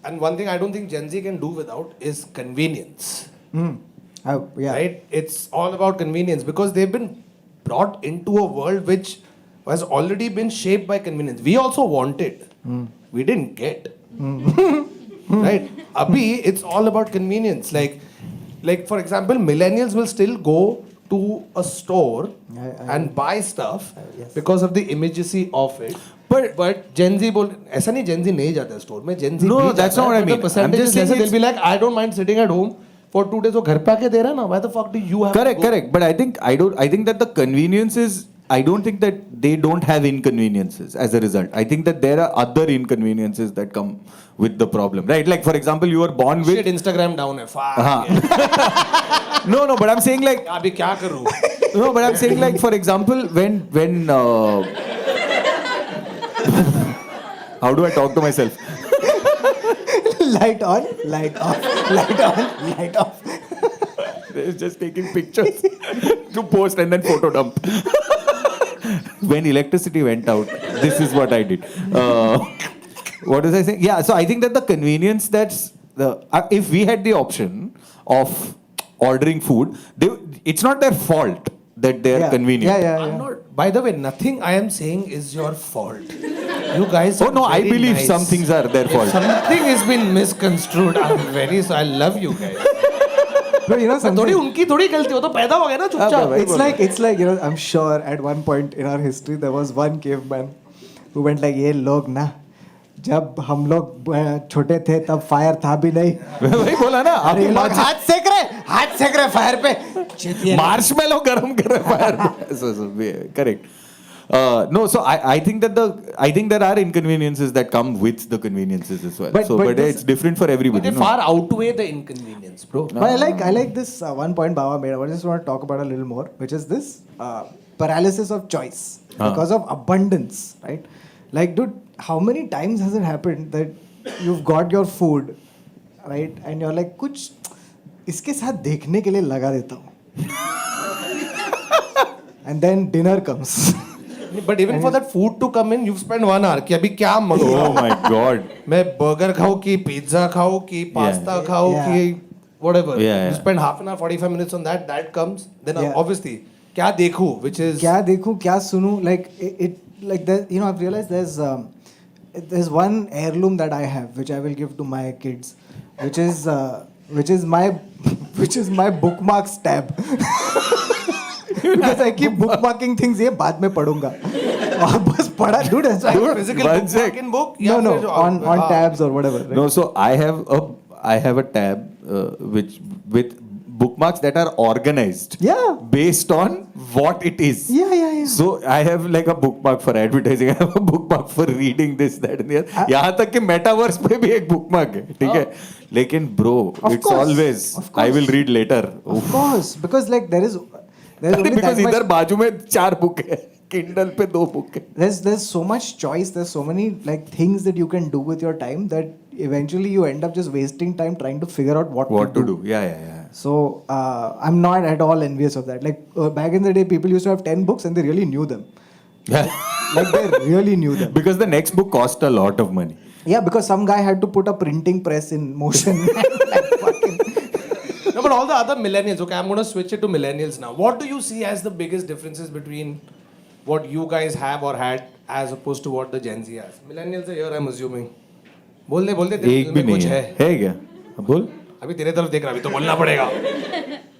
and one thing I don't think Gen Z can do without is convenience. Yeah. Right? It's all about convenience because they've been brought into a world which has already been shaped by convenience. We also wanted. We didn't get. Right? Abhi, it's all about convenience. Like for example, millennials will still go to a store and buy stuff because of the immediacy of it. But Gen Z ऐसा नहीं Gen Z नहीं जाता है store में. Gen Z No, भी that's जाता not है, what I but the mean. percentage I'm just is ऐसा, saying they'll be like, I don't mind sitting at home for 2 days. वो घर पे आके दे रहा है ना. Why the fuck do you have Correct, to go? correct. But I think that the conveniences, I don't think that they don't have inconveniences as a result. I think that there are other inconveniences that come with the problem, right? Like for example, you were born with. Shit, Instagram down है. Fuck. हाँ. No, but I'm saying like. अभी क्या करूँ? No, but I'm saying like for example, when how do I talk to myself? Light on, light off, light on, light off. They're just taking pictures to post and then photo dump. When electricity went out, this is what I did. What was I saying? Yeah, so I think that the convenience that's if we had the option of ordering food, it's not their fault that they're convenient. Yeah. I'm not. By the way, nothing I am saying is your fault. You guys. Oh are no, I very believe nice. some things are their If fault. something has been misconstrued, I'm very sorry. I love you guys. But you know थोड़ी something. उनकी थोड़ी गलती हो तो पैदा हो गया ना चुपचाप. It's like I'm sure at one point in our history there was one caveman who went like ये लोग ना जब हम लोग छोटे थे तब फायर था भी नहीं. वही बोला ना अरे ये लोग हाथ सेक रहे फायर पे. मार्शमेलो गरम कर रहे fire. Correct. No, so I think that there are inconveniences that come with the conveniences as well. But it's different for everybody. They far outweigh the inconvenience, bro. But I like this one point Baba made. I just want to talk about a little more, which is this paralysis of choice because of abundance, right? Like, dude, how many times has it happened that you've got your food, right, and you're like, कुछ इसके साथ देखने के लिए लगा देता हूँ, and then dinner comes. But even for that food to come in, you've spent 1 hour कि अभी क्या मंगाऊँ? Oh my God. मैं burger खाऊँ कि pizza खाऊँ कि pasta खाऊँ कि whatever. Yeah. You spend half an hour, 45 minutes on that. That comes. Then obviously क्या देखूँ, which is क्या देखूँ, क्या सुनूँ, like it like that. You know, I've realized there's one heirloom that I have, which I will give to my kids, which is my bookmarks tab. Because I keep bookmarking things. ये बाद में पढ़ूंगा. और बस पढ़ा, dude. physical bookmarking book. No, on tabs or whatever. Right? No, so I have a tab which with bookmarks that are organized. Yeah. Based on what it is. Yeah. So I have like a bookmark for advertising. I have a bookmark for reading this, that, and the other. यहाँ तक कि metaverse पे भी एक bookmark है, ठीक है? लेकिन bro, it's always I will read later. Of course, because like there's only because that much. इधर बाजू में 4 बुक है, Kindle पे 2 बुक है. There's so much choice. There's so many like things that you can do with your time that eventually you end up just wasting time trying to figure out what to do. Yeah. So I'm not at all envious of that. Like back in the day, people used to have 10 books and they really knew them. Yeah. Like they really knew them. Because the next book cost a lot of money. Yeah, because some guy had to put a printing press in motion. Like fucking. No, but all the other millennials. Okay, I'm going to switch it to millennials now. What do you see as the biggest differences between what you guys have or had as opposed to what the Gen Z has? Millennials are here, I'm assuming. बोल दे एक भी नहीं है क्या? बोल. अभी तेरे तरफ देख रहा, अभी तो बोलना पड़ेगा.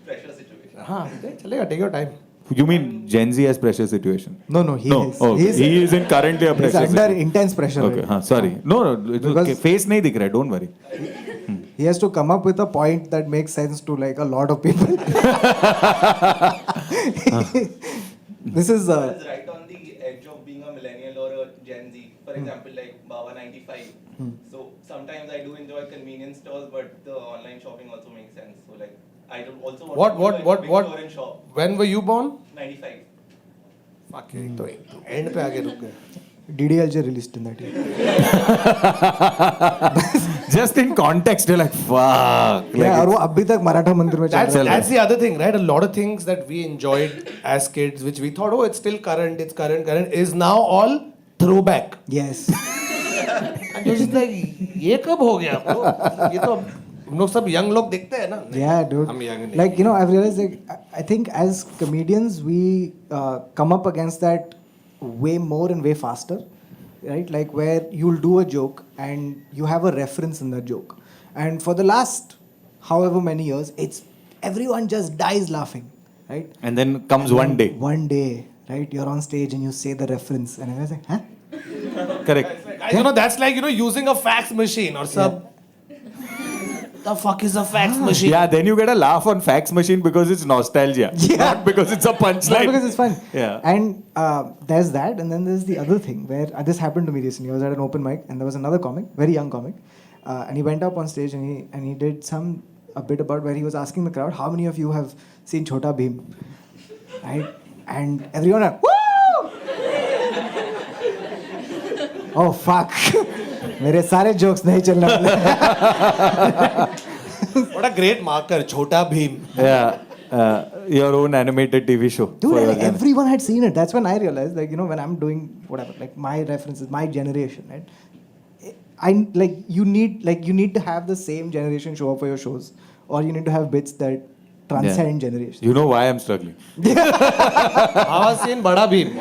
Pressure situation. हाँ चलेगा, take your time. You mean Gen Z has pressure situation? No, he No, is. okay. He is in currently a He's pressure under situation. intense pressure. Okay, right? हाँ, sorry. No, it's okay. Because- Face नहीं दिख रहा है, don't worry. He has to come up with a point that makes sense to like a lot of people. This is Is right on the edge of being a millennial or a Gen Z. For example, like Baba 95. So sometimes I do enjoy convenience stores, but the online shopping also makes sense. So like I do also want to go to a big store and shop. When were you born? 95. Fuck it, तो end पे आगे रुक गए. DDLJ released in that year. Just in context, you're like, fuck. Like Yeah, और वो अभी तक मराठा मंदिर में चल रहा है. That's the other thing, right? A lot of things that we enjoyed as kids, which we thought, oh, it's still current, it's current, is now all throwback. Yes. And you're just like, ये कब हो गया bro? ये तो हम लोग सब young लोग देखते हैं ना. Yeah, dude. हम young नहीं. Like, you know, I've realized, like, I think as comedians, we come up against that way more and way faster, right? Like, where you'll do a joke and you have a reference in that joke. And for the last however many years, it's everyone just dies laughing, right? And then comes one day. One day, right? You're on stage and you say the reference, and everyone's like, huh? Correct. You know, that's like, you know, using a fax machine or some. The fuck is a fax machine? Yeah, then you get a laugh on fax machine because it's nostalgia, not because it's a Not punchline. because it's fun. Yeah. And there's that, and then there's the other thing where this happened to me recently. I was at an open mic, and there was another comic, very young comic, and he went up on stage and he did a bit about where he was asking the crowd, how many of you have seen Chhota Bheem? Right? And everyone went, woo! Oh fuck! मेरे सारे jokes नहीं चलने वाले. What a great marker, Chhota Bheem. Yeah. Your own animated TV show. Dude, for your and everyone had seen it. That's when I realized, like, you know, when I'm doing whatever, like my references, my generation, right? I like you need to have the same generation show up for your shows, or you need to have bits that transcend generations. You know why I'm struggling? I was seeing Bada Bheem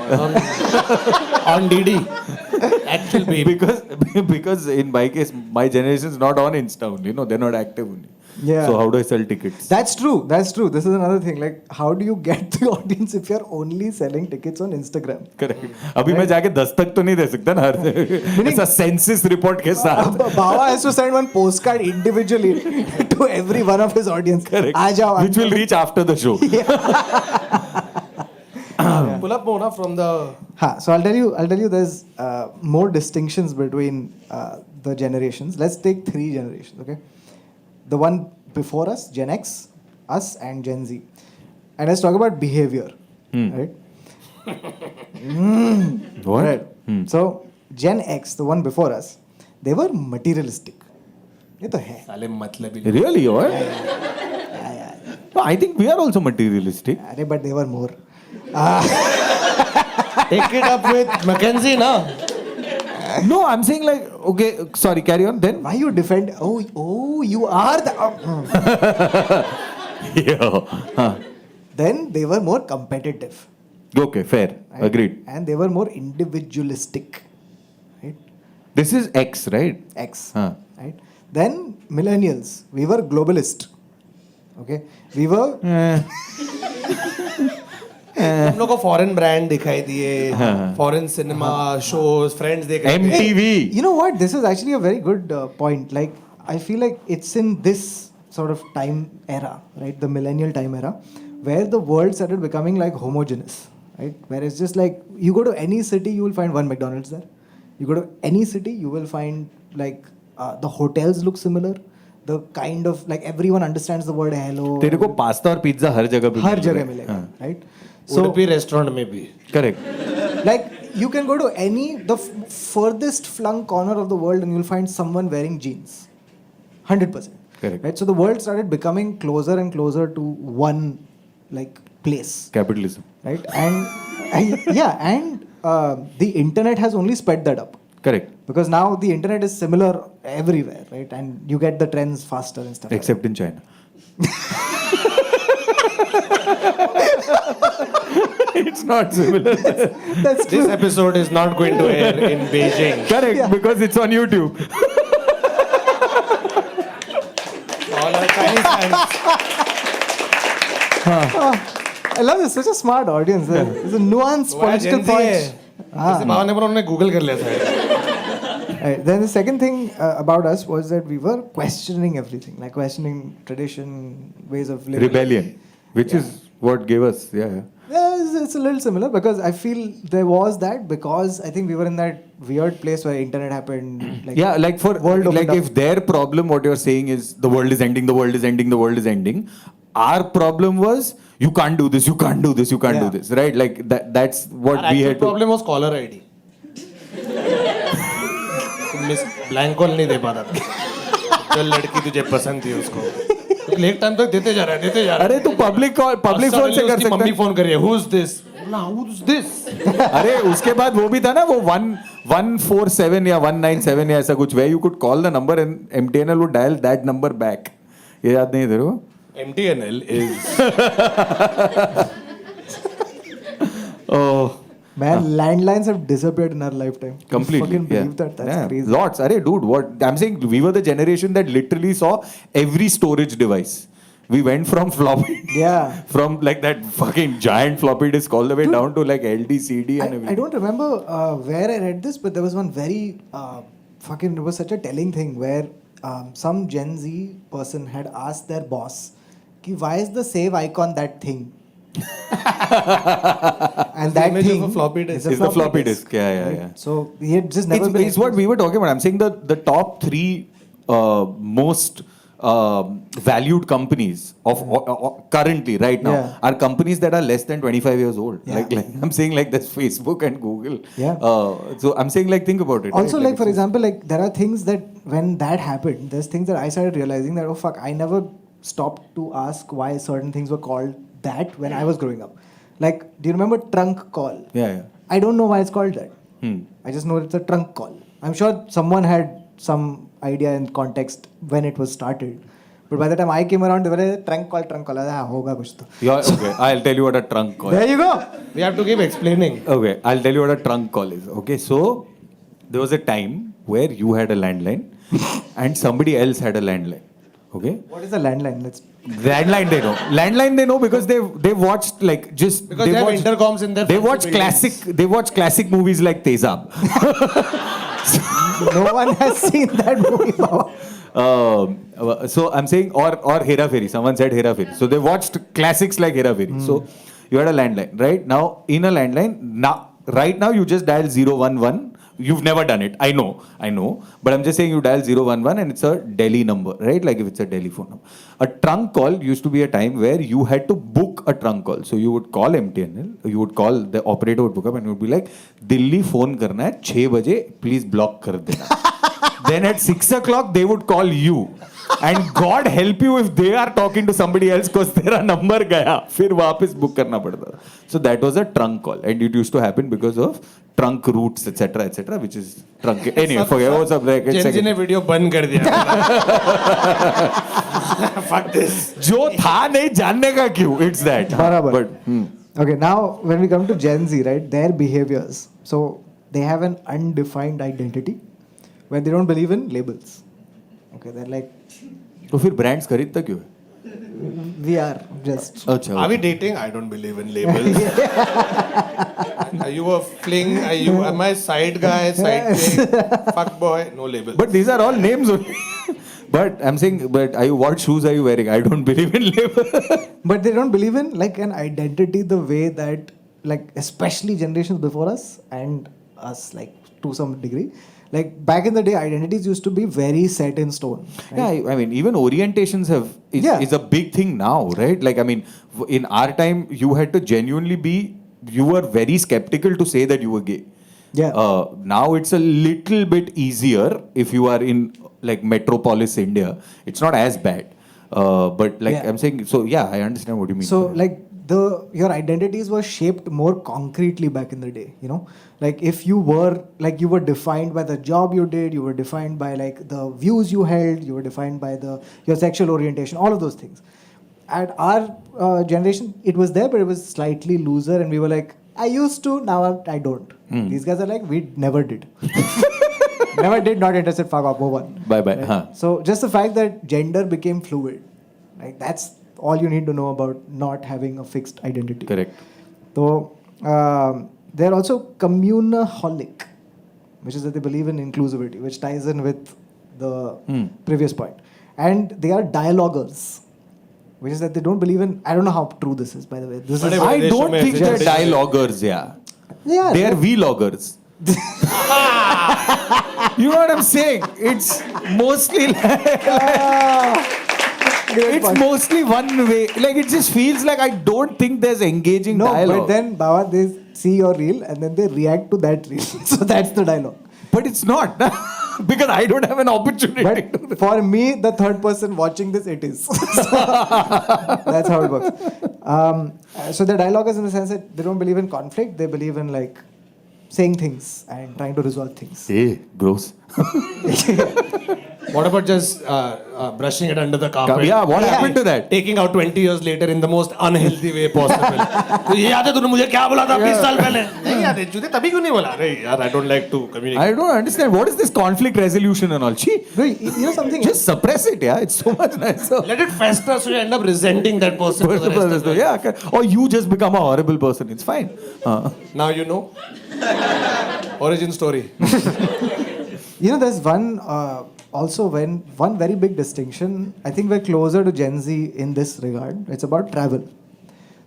on DD. Actual Bheem. Because in my case, my generation is not on Insta only. No, they're not active only. Yeah. So how do I sell tickets? That's true. This is another thing. Like, how do you get the audience if you're only selling tickets on Instagram? Correct. अभी मैं जाके 10 तक तो नहीं दे सकता ना ऐसा census report के साथ. Baba has to send one postcard individually to every one of his audience. Correct. आ जाओ. Which will reach after the show. Pull up Mona from the. So I'll tell you there's more distinctions between the generations. Let's take 3 generations, okay? The one before us, Gen X, us, and Gen Z. And let's talk about behavior, right? What? Right. So Gen X, the one before us, they were materialistic. ये तो है. साले मतलब Really? What? No, I think we are also materialistic. अरे but they were more. Take it up with Mackenzie, na? No, I'm saying like, okay, sorry, carry on then. Why you defend? Oh, you are the. Yeah. Then they were more competitive. Okay, fair. Right? Agreed. And they were more individualistic. Right? This is X, right? X. Huh. Right? Then millennials, we were globalist. Okay? We were. हम लोग को foreign brand दिखाई दिए, foreign cinema shows, friends देख रहे थे. MTV. You know what? This is actually a very good point. Like, I feel like it's in this sort of time era, right? The millennial time era, where the world started becoming like homogeneous, right? Where it's just like, you go to any city, you will find one McDonald's there. You go to any city, you will find like the hotels look similar. The kind of, like, everyone understands the word hello. तेरे को pasta और pizza हर जगह पे हर मिल रहा जगह है. मिलेगा, हाँ. right? उडुपी रेस्टोरेंट में भी. Correct. Like, you can go to the furthest flung corner of the world and you'll find someone wearing jeans. 100%. Correct. Right? So the world started becoming closer and closer to one, like, place. Capitalism. Right? And the internet has only sped that up. Correct. Because now the internet is similar everywhere, right? And you get the trends faster and stuff. Except in China. It's not similar. That's This true. episode is not going to air in Beijing. Correct, Yeah. because it's on YouTube. All our I love this. Such a smart audience. It's a nuanced political point. जैसे भाव ने उन्होंने Google कर लिया था. Right. Then the second thing about us was that we were questioning everything, like questioning tradition, ways of living. Rebellion, which is what gave us, Yeah, it's a little similar because I feel there was that because I think we were in that weird place where internet happened. Like yeah, like for world like opened if up. their problem, what you're saying is the world is ending, the world is ending, the world is ending. Our problem was you can't do this, you can't do this, you can't do this, right? Like that's what Our we actual had to. problem was caller ID. Miss blank call नहीं दे पा रहा था. जो लड़की तुझे पसंद थी उसको एक टाइम तक देते जा रहा है. अरे तू पब्लिक फोन से कर सकता मम्मी है. फोन कर रही है. Who's this? Who's this? अरे उसके बाद वो भी था ना वो 147 या 197 या ऐसा कुछ where you could call the number and MTNL would dial that number back. ये याद नहीं है तेरे को? MTNL is Oh. Man, landlines have disappeared in our lifetime. Completely. Fucking Yeah. believe that? That's Yeah. crazy. Lots. Arey, dude, what I'm saying, we were the generation that literally saw every storage device. We went from floppy, Yeah. from like that fucking giant floppy disk all the way down to like LD, CD, and everything. I don't remember where I read this, but there was one very it was such a telling thing where some Gen Z person had asked their boss, "Ki, why is the save icon that thing?" And that image thing of a floppy disk. is a It's the floppy disk. Yeah. So he had just never been. It's what we were talking about. I'm saying the top three most valued companies of currently right now Yeah. are companies that are less than 25 years old. Yeah. Like I'm saying like there's Facebook and Google. Yeah. So I'm saying like think about it. Also, right? like for example, like there are things that when that happened, there's things that I started realizing that oh fuck, I never stopped to ask why certain things were called that when I was growing up. Like, do you remember trunk call? Yeah. I don't know why it's called that. Hmm. I just know it's a trunk call. I'm sure someone had some idea and context when it was started. But by the time I came around, they were like, trunk call. हाँ होगा कुछ तो. Yeah, okay. I'll tell you what a trunk call is. There you go. we have to keep explaining. Okay, I'll tell you what a trunk call is. Okay, so there was a time where you had a landline and somebody else had a landline. Okay? What is a landline? Let's. Landline they know. Landline they know because they watched like just Because they have watched, intercoms in their they fancy watch buildings. classic movies like Tezab. No one has seen that movie. Baba. So I'm saying or Hera Fairy. Someone said Hera Fairy. So they watched classics like Hera Fairy. So you had a landline, right? Now in a landline, right now you just dial 011. You've never done it. I know. But I'm just saying you dial 011 and it's a Delhi number, right? Like if it's a Delhi phone number. A trunk call used to be a time where you had to book a trunk call. So you would call MTNL, you would call, the operator would book up and you would be like, Delhi phone karna hai, 6 baje, please block kar dena. Then at 6 o'clock, they would call you. And God help you if they are talking to somebody else because their number gaya. फिर वापस book करना पड़ता था. So that was a trunk call. And it used to happen because of trunk routes, etc., which is trunk. Anyway, forget what's up there. Gen Z ने video बंद कर दिया. Fuck this. जो था नहीं जानने का क्यों? It's that. बराबर. But Okay, now when we come to Gen Z, right, their behaviors. So they have an undefined identity where they don't believe in labels. Okay, they're like, तो फिर brands खरीदता क्यों है? we are just. अच्छा. Are we dating? I don't believe in labels. Are you a fling? Am I side guy, side chick, fuck boy? No label. But these are all names only. But I'm saying, what shoes are you wearing? I don't believe in label. But they don't believe in like an identity the way that like especially generations before us and us like to some degree. Like back in the day, identities used to be very set in stone. Right? Yeah, I mean, even orientations is a big thing now, right? Like, I mean, in our time, you had to genuinely you were very skeptical to say that you were gay. Yeah. Now it's a little bit easier if you are in like metropolis India. It's not as bad. But like I'm saying, so yeah, I understand what you mean. So like your identities were shaped more concretely back in the day, you know, like if you were you were defined by the job you did, you were defined by like the views you held, you were defined by your sexual orientation, all of those things. At our generation, it was there, but it was slightly looser, and we were like, I used to, now I don't. These guys are like, we never did. Never did, not interested, fuck off, move on. Bye. Right? So just the fact that gender became fluid, Like that's all you need to know about not having a fixed identity. Correct. So they're also communaholic, which is that they believe in inclusivity, which ties in with the previous point. And they are dialoguers, which is that they don't believe in. I don't know how true this is, by the way. This is. I don't think they're dialoguers, yeah. Yeah, They are vloggers. You know what I'm saying? It's mostly it's mostly one way. Like it just feels like I don't think there's engaging no, dialogue. but then Baba, they see your reel and then they react to that reel. So that's the dialogue. But it's not. Because I don't have an opportunity. But for me, the third person watching this, it is. So that's how it works. So the dialogue is in the sense that they don't believe in conflict. They believe in like saying things and trying to resolve things. Hey, gross. What about just brushing it under the carpet? Yeah, what happened to that? Taking out 20 years later in the most unhealthy way possible. तो ये याद है तूने मुझे क्या बोला था 20 साल पहले? नहीं याद है, तुझे तभी क्यों नहीं बोला? अरे यार, I don't like to communicate. I don't understand. What is this conflict resolution and all? Gee, You know something? just suppress it, yeah. It's so much nicer. Let it fester so you end up resenting that person for the rest of the life. Yeah, okay. Or you just become a horrible person. It's fine. Now you know. Origin story. You know, there's one also one very big distinction. I think we're closer to Gen Z in this regard. It's about travel.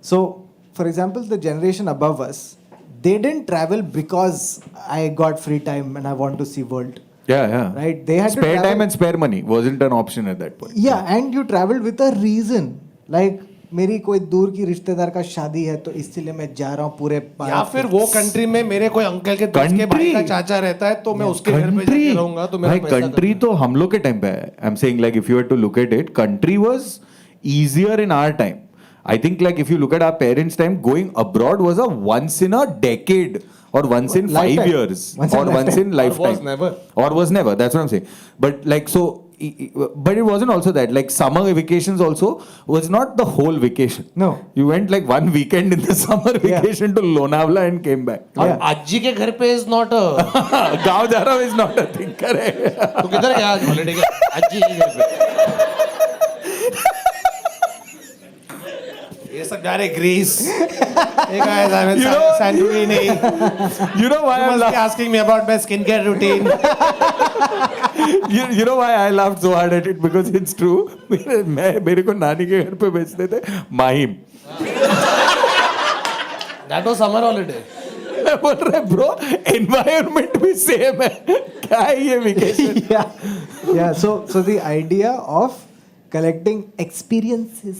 So, for example, the generation above us, they didn't travel because I got free time and I want to see world. Yeah. Right? They had to spare travel. time and spare money wasn't an option at that point. Yeah, and you traveled with a reason. Like मेरी कोई दूर की रिश्तेदार का शादी है तो इसलिए मैं जा रहा हूँ पूरे या फिर वो कंट्री में मेरे कोई अंकल के दोस्त के भाई का चाचा रहता है तो मैं उसके घर पे जाके रहूंगा तो मेरा पैसा कंट्री तो हम लोग के टाइम पे है. I'm saying like if you were to look at it, country was easier in our time. I think like if you look at our parents' time, going abroad was a once in a decade or once in 5 years or once in lifetime. Or was never. That's what I'm saying. But like so. But it wasn't also that. Like summer vacations also was not the whole vacation. No. You went like one weekend in the summer vacation to Lonavala and came back. और अज्जी के घर पे is not a गाँव जा रहा is not a thing. Correct. तो किधर गया आज हॉलिडे के अज्जी के घर पे ये सब जा रहे ग्रीस एक आया Santorini. You know why You I'm must be asking me about my skincare routine. you know why I laughed so hard at it? Because it's true. मेरे को नानी के घर पे भेजते थे Mahim. That was summer holiday. मैं बोल रहा bro, environment भी same है. क्या है ये vacation? Yeah. So the idea of collecting experiences.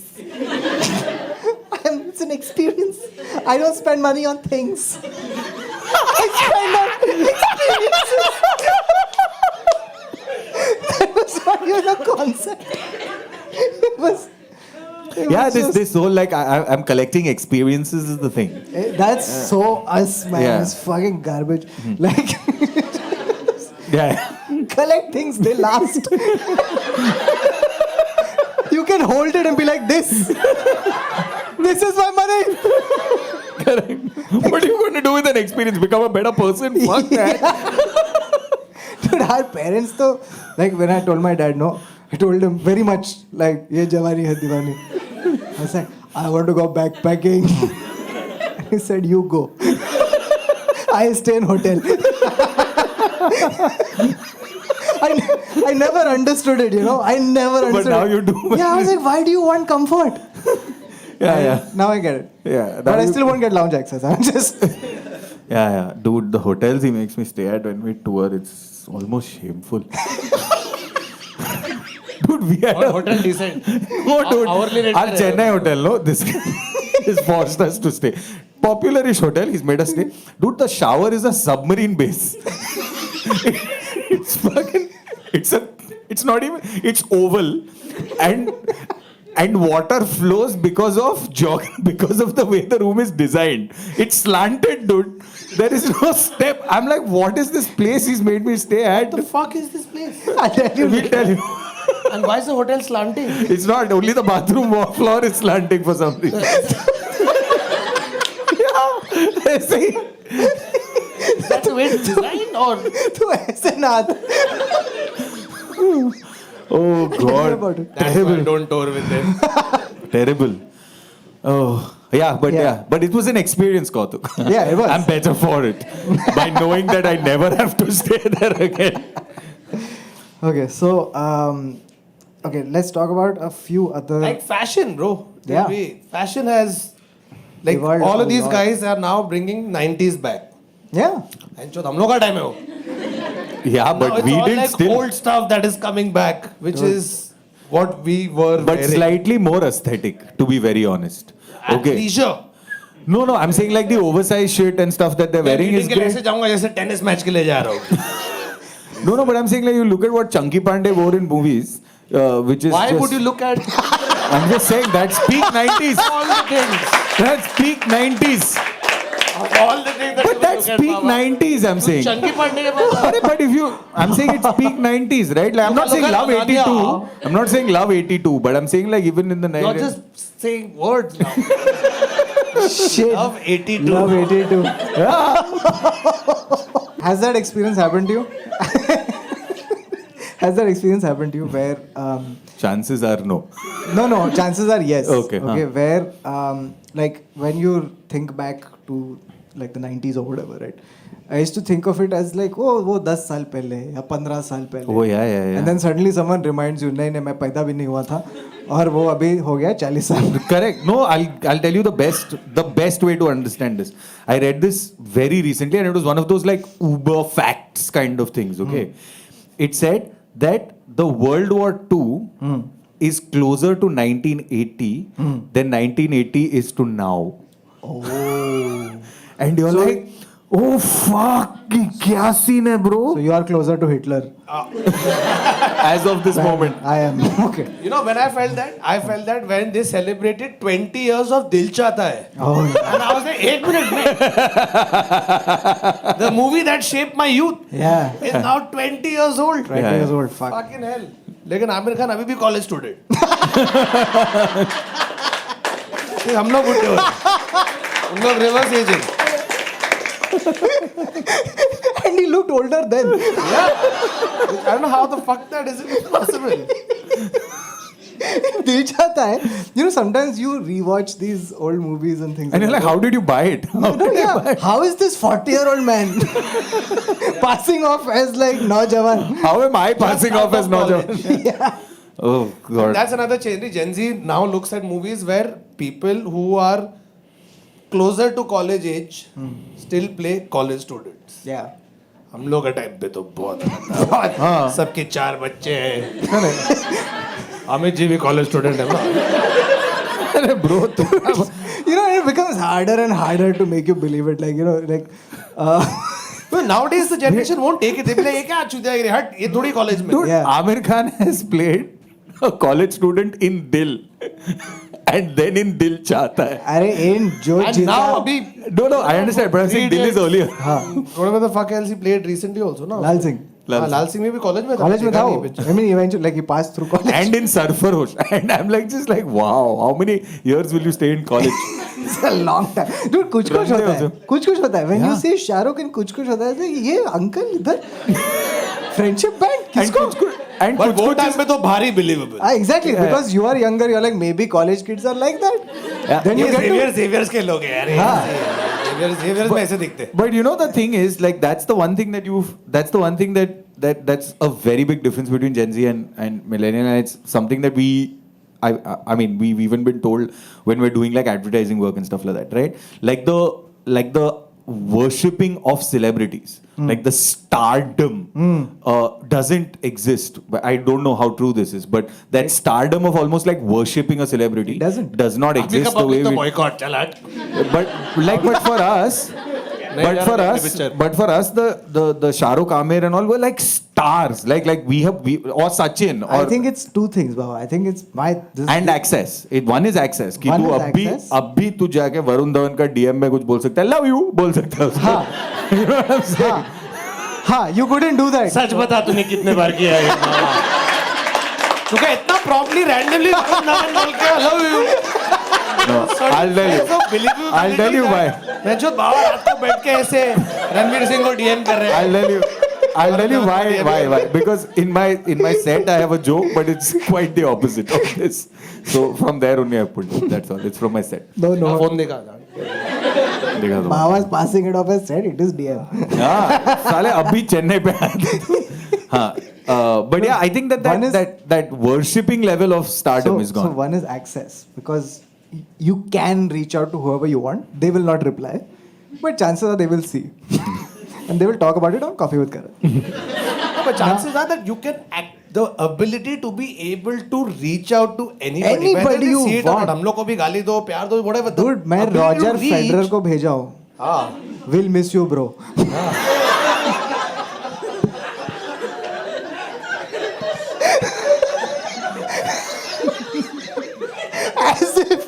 It's an experience. I don't spend money on things. I spend on experiences. That was not even a concept. It was This whole like I'm collecting experiences is the thing. That's so us, man. Yeah. It's fucking garbage. Like, collect things, they last. You can hold it and be like this. This is my money. Correct. What are you going to do with an experience? Become a better person? Fuck that. Dude, our parents though, like when I told my dad no, I told him very much like ye jawani hai diwani. I said I want to go backpacking. He said you go. I stay in hotel. I never understood it, you know. I never understood. But now it. you do. Yeah, I was like, why do you want comfort? Yeah. Now I get it. Yeah. But I still won't get lounge access. I'm just. Yeah. Dude, the hotels he makes me stay at when we tour, it's almost shameful. Dude, we had What hotel decent? No, dude. Hourly rate Our Chennai hotel, no? This is forced us to stay. Popularish hotel, he's made us stay. Dude, the shower is a submarine base. It's fucking. It's not even. It's oval, and water flows because of the way the room is designed. It's slanted, dude. There is no step. I'm like, what is this place he's made me stay at? What the fuck is this place? I'll tell you. We'll tell you. And why is the hotel slanting? It's not. Only the bathroom floor is slanting for some reason. ऐसे ही. Is that the way it's designed or? तो ऐसे ना. Oh God, about it. That's why I don't tour with them. terrible. Oh. Yeah, but it was an experience, Kautuk. Yeah, it was. I'm better for it by knowing that I never have to stay there again. Okay, so okay, let's talk about a few other. Like fashion, bro. Yeah. Fashion has, like, Evolved all a of these lot. guys are now bringing 90s back. Yeah. And हम लोग का time है वो. Yeah, Now but it's we all did like still. old stuff that is coming back, which is what we were But wearing. slightly more aesthetic, to be very honest. At Okay. leisure. No, I'm saying like the oversized shit and stuff that they're मैं wearing meeting is के लिए great. ऐसे जाऊंगा जैसे tennis match के लिए जा रहा हूँ. No, but I'm saying like you look at what Chunky Pandey wore in movies, which is Why just, would you look at I'm just saying that's peak 90s. all the things? That's peak 90s. All the things that But you that's look at, peak Baba. 90s, I'm saying. Chunky Pandey के पास. Arey, but if you, I'm saying it's peak 90s, right? Like, I'm not saying Look at love 82. Anya. I'm not saying love 82, but I'm saying like even in the You're 90s. just saying words now. Shit. Love 82. Love 82. Has that experience happened to you? Has that experience happened to you where Chances are no. no, chances are yes. Okay, where like when you think back to like the 90s or whatever, right? I used to think of it as like, oh, वो 10 साल पहले या 15 साल पहले. Oh, yeah. And then suddenly someone reminds you, नहीं मैं पैदा भी नहीं हुआ था और वो अभी हो गया 40 साल. Correct. No, I'll tell you the best way to understand this. I read this very recently and it was one of those like uber facts kind of things, okay? It said that the World War II is closer to 1980 than 1980 is to now. Oh. And you're like, oh fuck, kya scene hai, bro? So you are closer to Hitler. As of this moment. I am. Okay. You know when I felt that when they celebrated 20 years of Dil Chahta Hai. Oh. And I was like, 8 minutes. The movie that shaped my youth Yeah. is now 20 years old. 20 Yeah. years old. Fuck. Fucking hell. लेकिन आमिर खान अभी भी college student. हम लोग बुढ़े हो रहे. उन लोग reverse ageing. And he looked older then. Yeah. I don't know how the fuck that is possible. Dil Chahta Hai. You know, sometimes you rewatch these old movies and things. And you're like, how did you buy it? How did you buy it? How is this 40-year-old man passing off as like Naujawan? How am I passing Just off out as of Naujawan? college. Oh God. That's another change. Gen Z now looks at movies where people who are closer to college age still play college students. Yeah. हम लोग के time पे तो बहुत सबके 4 बच्चे हैं. अमित जी भी कॉलेज स्टूडेंट है ना. अरे bro, You know, it becomes harder and harder to make you believe it. Like, you know, like. But nowadays the generation won't take it. They be like, ये क्या चुतिया हट ये थोड़ी कॉलेज में. dude, Yeah. Amir Khan has played a college student in Dil and then in Dil Chahta Hai. अरे इन जो And जीता. now अभी No, I understand, but I'm saying Dil is earlier. whatever the fuck else he played recently also ना. लाल सिंह. लाल सिंह में भी college में था. College में था वो. देखा नहीं I mean, eventually, like he passed through college. And in Sarfarosh. And I'm like, just like, wow, how many years will you stay in college? It's a long time. Dude, कुछ होता है. कुछ होता है. When you see Shahrukh in कुछ होता है, ये अंकल इधर friendship band And किसको? and But वो कुछ टाइम पे तो भारी believable. Exactly, because you are younger, you're like maybe college kids are like that. Yeah. Then you ये get to. Xavier's के लोग हैं यार. Xavier's में ऐसे दिखते हैं. But you know the thing is, like that's the one thing that's a very big difference between Gen Z and millennial, and it's something that I mean we've even been told when we're doing like advertising work and stuff like that, right? Like the worshipping of celebrities, like the stardom doesn't exist. But I don't know how true this is, but that stardom of almost like worshipping a celebrity does not exist the way we. boycott चला. But for us, the Shah Rukh, Amir and all were like stars, like we or Sachin or I think it's two things, Baba. I think it's and access. One is access. कि One तू is अब access. भी तू जाके वरुण धवन का DM में कुछ बोल सकता है, love you बोल सकता है उसको. You know what I'm saying? हाँ, you couldn't do that. सच बता तूने कितने बार किया है. तूने इतना promptly randomly बोल के I love you. No, I'll tell you. I'll tell you why. मैं जो बाबा रात को बैठ के ऐसे रणवीर सिंह को DM कर रहे हैं. I'll tell you why. Because in my set I have a joke, but it's quite the opposite of this. So from there only I put it. That's all. It's from my set. No. Phone देखा देखा तो। Bava's passing it off as said, it is DM. हाँ, साले अभी चेन्नई पे आए थे। हाँ, but yeah, I think that worshipping level of stardom is gone. So one is access, because you can reach out to whoever you want. They will not reply, but chances are they will see. And they will talk about it on Coffee with Karan. But chances are that you can act, the ability to be able to reach out to anybody. Whether they you see it or want. not. हम लोग को भी गाली दो, प्यार दो, whatever. The Dude, मैं ability to Roger reach- Federer को भेजा हूँ. हाँ. Will miss you, bro. As if.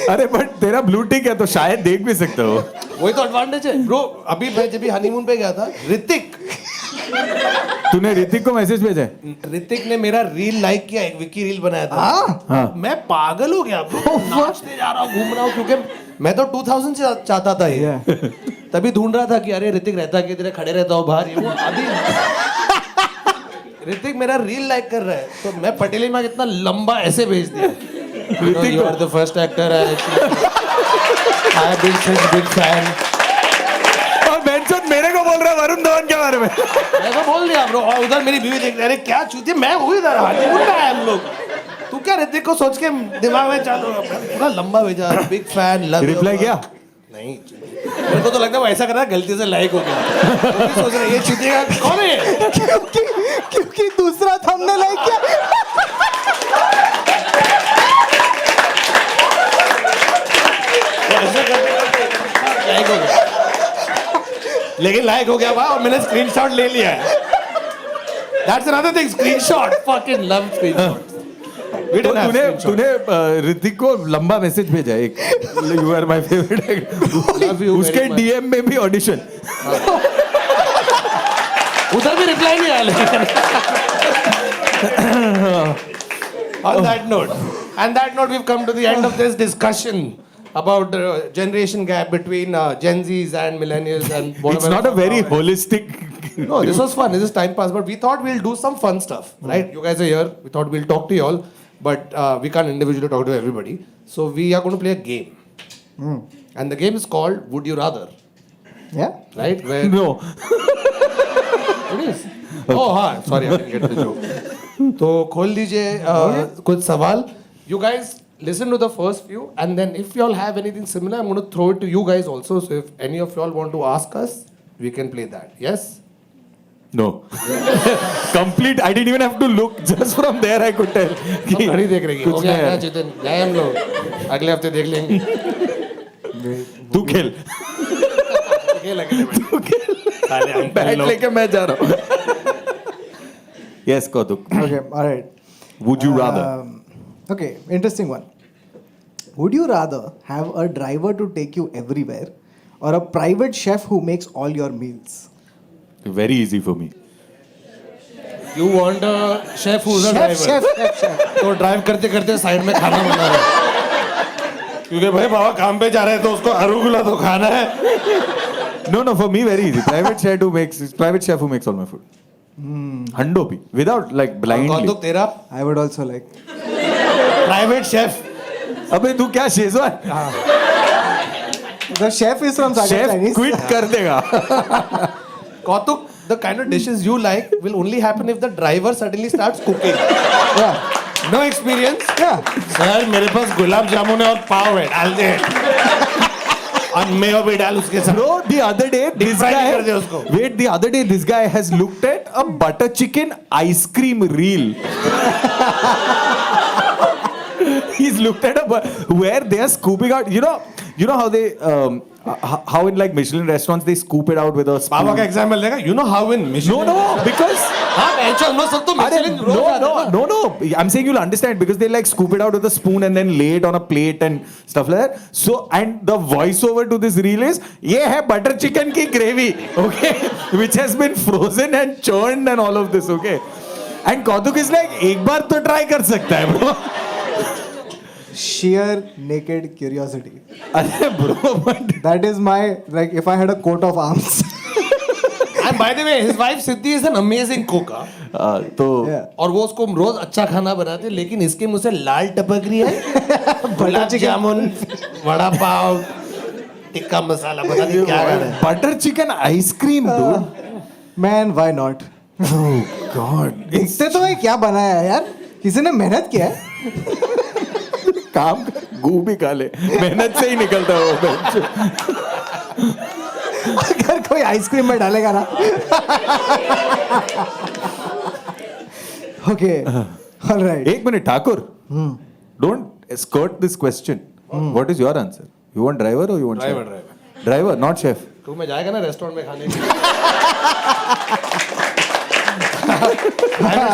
अरे बट तेरा ब्लू टिक है तो शायद देख भी सकते हो। वही तो एडवांटेज है ब्रो। अभी मैं जब भी हनीमून पे गया था, ऋतिक तूने ऋतिक को मैसेज भेजा है? ऋतिक ने मेरा रील लाइक किया, एक विकी रील बनाया था। हाँ। मैं पागल हो गया ब्रो, नाचते जा रहा हूँ, घूम रहा हूँ, क्योंकि मैं तो 2000 से चाहता था ये। तभी ढूंढ रहा था कि अरे ऋतिक रहता कि तेरे खड़े रहता हो बाहर, ये वो। अभी ऋतिक मेरा रील लाइक कर रहा है, तो मैं पटेली में कितना लंबा ऐसे भेज दिया। You are the first actor I have been such big fan. और बेंचोन मेरे को बोल रहा है वरुण धवन के बारे में। मैं तो बोल दिया ब्रो, और उधर मेरी बीवी देख रही है, अरे क्या चूतिए, मैं हूँ इधर, हनीमून पे आए हम लोग। तू क्या ऋतिक को सोच के दिमाग में चालू, पूरा लंबा भेजा, बिग फैन, लव। रिप्लाई किया? नहीं, मेरे को तो लगता है वो ऐसा कर रहा है, गलती से लाइक हो गया। वो भी सोच रहे ये चूतिएगा कौन है? क्योंकि दूसरा थंबनेल लाइक किया। लाइक हो गया, लेकिन लाइक हो गया वहाँ, और मैंने स्क्रीनशॉट ले लिया है। That's another thing, screenshot, fucking love screenshot. तो तूने ऋतिक को लंबा मैसेज भेजा एक, यू आर माय फेवरेट, उसके डीएम में भी ऑडिशन। उधर भी रिप्लाई नहीं आया। On that note, we've come to the end of this discussion about the generation gap between Gen Zs and millennials and whatever. It's not a very holistic. No, this was fun. This is time pass, but we thought we'll do some fun stuff, right? You guys are here. We thought we'll talk to you all, but we can't individually talk to everybody. So we are going to play a game, and the game is called Would You Rather, Yeah. right? Where No. it is. Oh, हाँ. Sorry, I didn't get the joke. तो खोल दीजिए कुछ सवाल. You guys listen to the first few, and then if you all have anything similar, I'm going to throw it to you guys also. So if any of you all want to ask us, we can play that. Yes? No. Complete. I didn't even have to look. Just from there, I could tell. हम घड़ी देख रहे हैं. हो कुछ गया नहीं क्या है। चेतन? जाए हम लोग. अगले हफ्ते देख लेंगे. तू खेल। खेल अगले में. बैट लेके मैं जा रहा हूँ। Yes, Kautuk. Okay. All right. Would you rather? Okay. Interesting one. Would you rather have a driver to take you everywhere, or a private chef who makes all your meals? Very easy for me. You want a chef who's a driver. Chef. तो drive करते करते side में खाना बना रहा है. क्योंकि भाई बाबा काम पे जा रहे हैं तो उसको अरुगुला तो खाना है. No, for me very easy. Private chef who makes all my food. Hando pi, without like blindly. कौतुक तेरा I would also like. Private chef. अबे तू क्या Schezwan? The chef is from Sagar chef Chinese. Quit कर देगा. Kautuk, the kind of dishes you like will only happen if the driver suddenly starts cooking. Yeah. No experience? Yeah. Sir मेरे पास गुलाब जामुन है और पाव है, डाल दे. और मेयो भी डाल उसके साथ. Bro, the other day this fry guy. कर दे उसको. Wait, the other day this guy has looked at a butter chicken ice cream reel. He's looked at where they are scooping out. You know how they how in like Michelin restaurants they scoop it out with a spoon. पापा का example देगा. You know how in Michelin. No, because. हाँ बेंचो हम लोग सब तो Michelin रोज आते हैं ना. No. I'm saying you'll understand because they like scoop it out with a spoon and then lay it on a plate and stuff like that. So and the voiceover to this reel is ये है butter chicken की gravy, okay, which has been frozen and churned and all of this, okay. And Kautuk is like एक बार तो try कर सकता है bro. Sheer naked curiosity. अरे bro, but That is my, like, if I had a coat of arms. And by the way, his wife Sidhi is an amazing cook. तो Yeah. और वो उसको रोज अच्छा खाना बनाती है, लेकिन इसके मुंह से लाल टपक रही है। गुलाब जामुन, वड़ा पाव, टिक्का मसाला, पता नहीं क्या कर रहा है। Butter chicken ice cream dude. Man, why not? Oh God. देखते तो है क्या बनाया है यार, किसी ने मेहनत किया है। काम गू भी खा ले, मेहनत से ही निकलता है वो bench. अगर कोई आइसक्रीम में डालेगा ना। Okay, all right. एक minute Thakur, don't skirt this question. What is your answer? You want driver or you want Driver, chef? Driver, not chef. तू में जाएगा ना रेस्टोरेंट में खाने के लिए।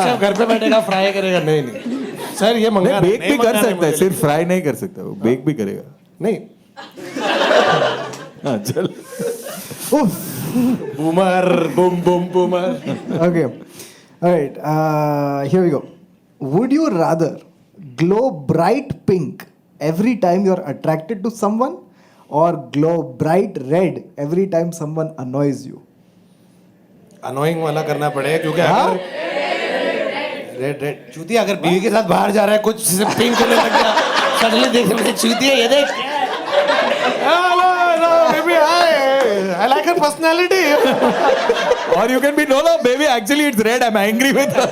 शेफ घर पे बैठेगा, फ्राई करेगा, नहीं सर ये मंगा नहीं, बेक भी कर सकता है, सिर्फ फ्राई नहीं कर सकता, वो बेक भी करेगा। नहीं। हाँ चल। Boomer, boom boom boomer. Okay, all right. Here we go. Would you rather glow bright pink every time you're attracted to someone, or glow bright red every time someone annoys you? Annoying वाला करना पड़ेगा क्योंकि अगर red red चूती अगर बीवी के साथ बाहर जा रहा है कुछ से पिंक होने लग गया सडनली देखने में चूती है ये देख hello baby hi I like her personality Or you can be no baby actually it's red, I'm angry with her.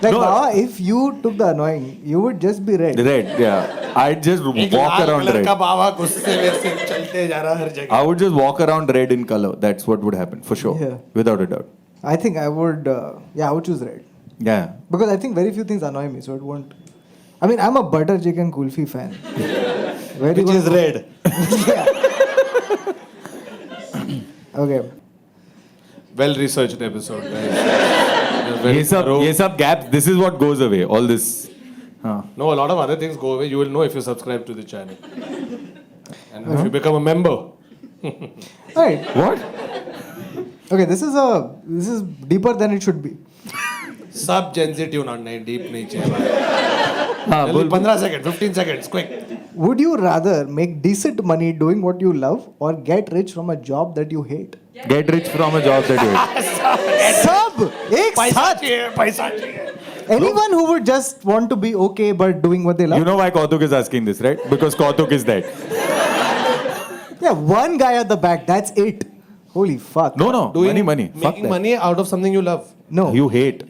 Like No. Baba, if you took the annoying, you would just be red. Red, yeah. I'd just एक walk लाल around colour red. का बाबा गुस्से में से चलते जा रहा हर जगह I would just walk around red in color. That's what would happen for sure, Yeah. without a doubt. I think I would, I would choose red. Yeah. Because I think very few things annoy me, so it won't. I mean, I'm a butter chicken kulfi fan. Where you which gonna is go? red Okay. well researched episode ये सब gaps. This is what goes away. All this. हाँ. no a lot of other things go away you will know if you subscribe to the channel and if you become a member Alright. What? Okay, this is deeper than it should be. सब Gen Z tune on नहीं deep नहीं चाहिए भाई हाँ बोल. 15 seconds 15 seconds quick Would you rather make decent money doing what you love, or get rich from a job that you hate? Get rich from a job that you hate. Sab! Ek पैसा saath! चाहिए पैसा चाहिए Anyone who would just want to be okay but doing what they love? You know why Kautuk is asking this, right? Because Kautuk is dead. Yeah, one guy at the back, that's it. Holy fuck. No. Doing Money. Fuck making that. money out of something you love No. You hate.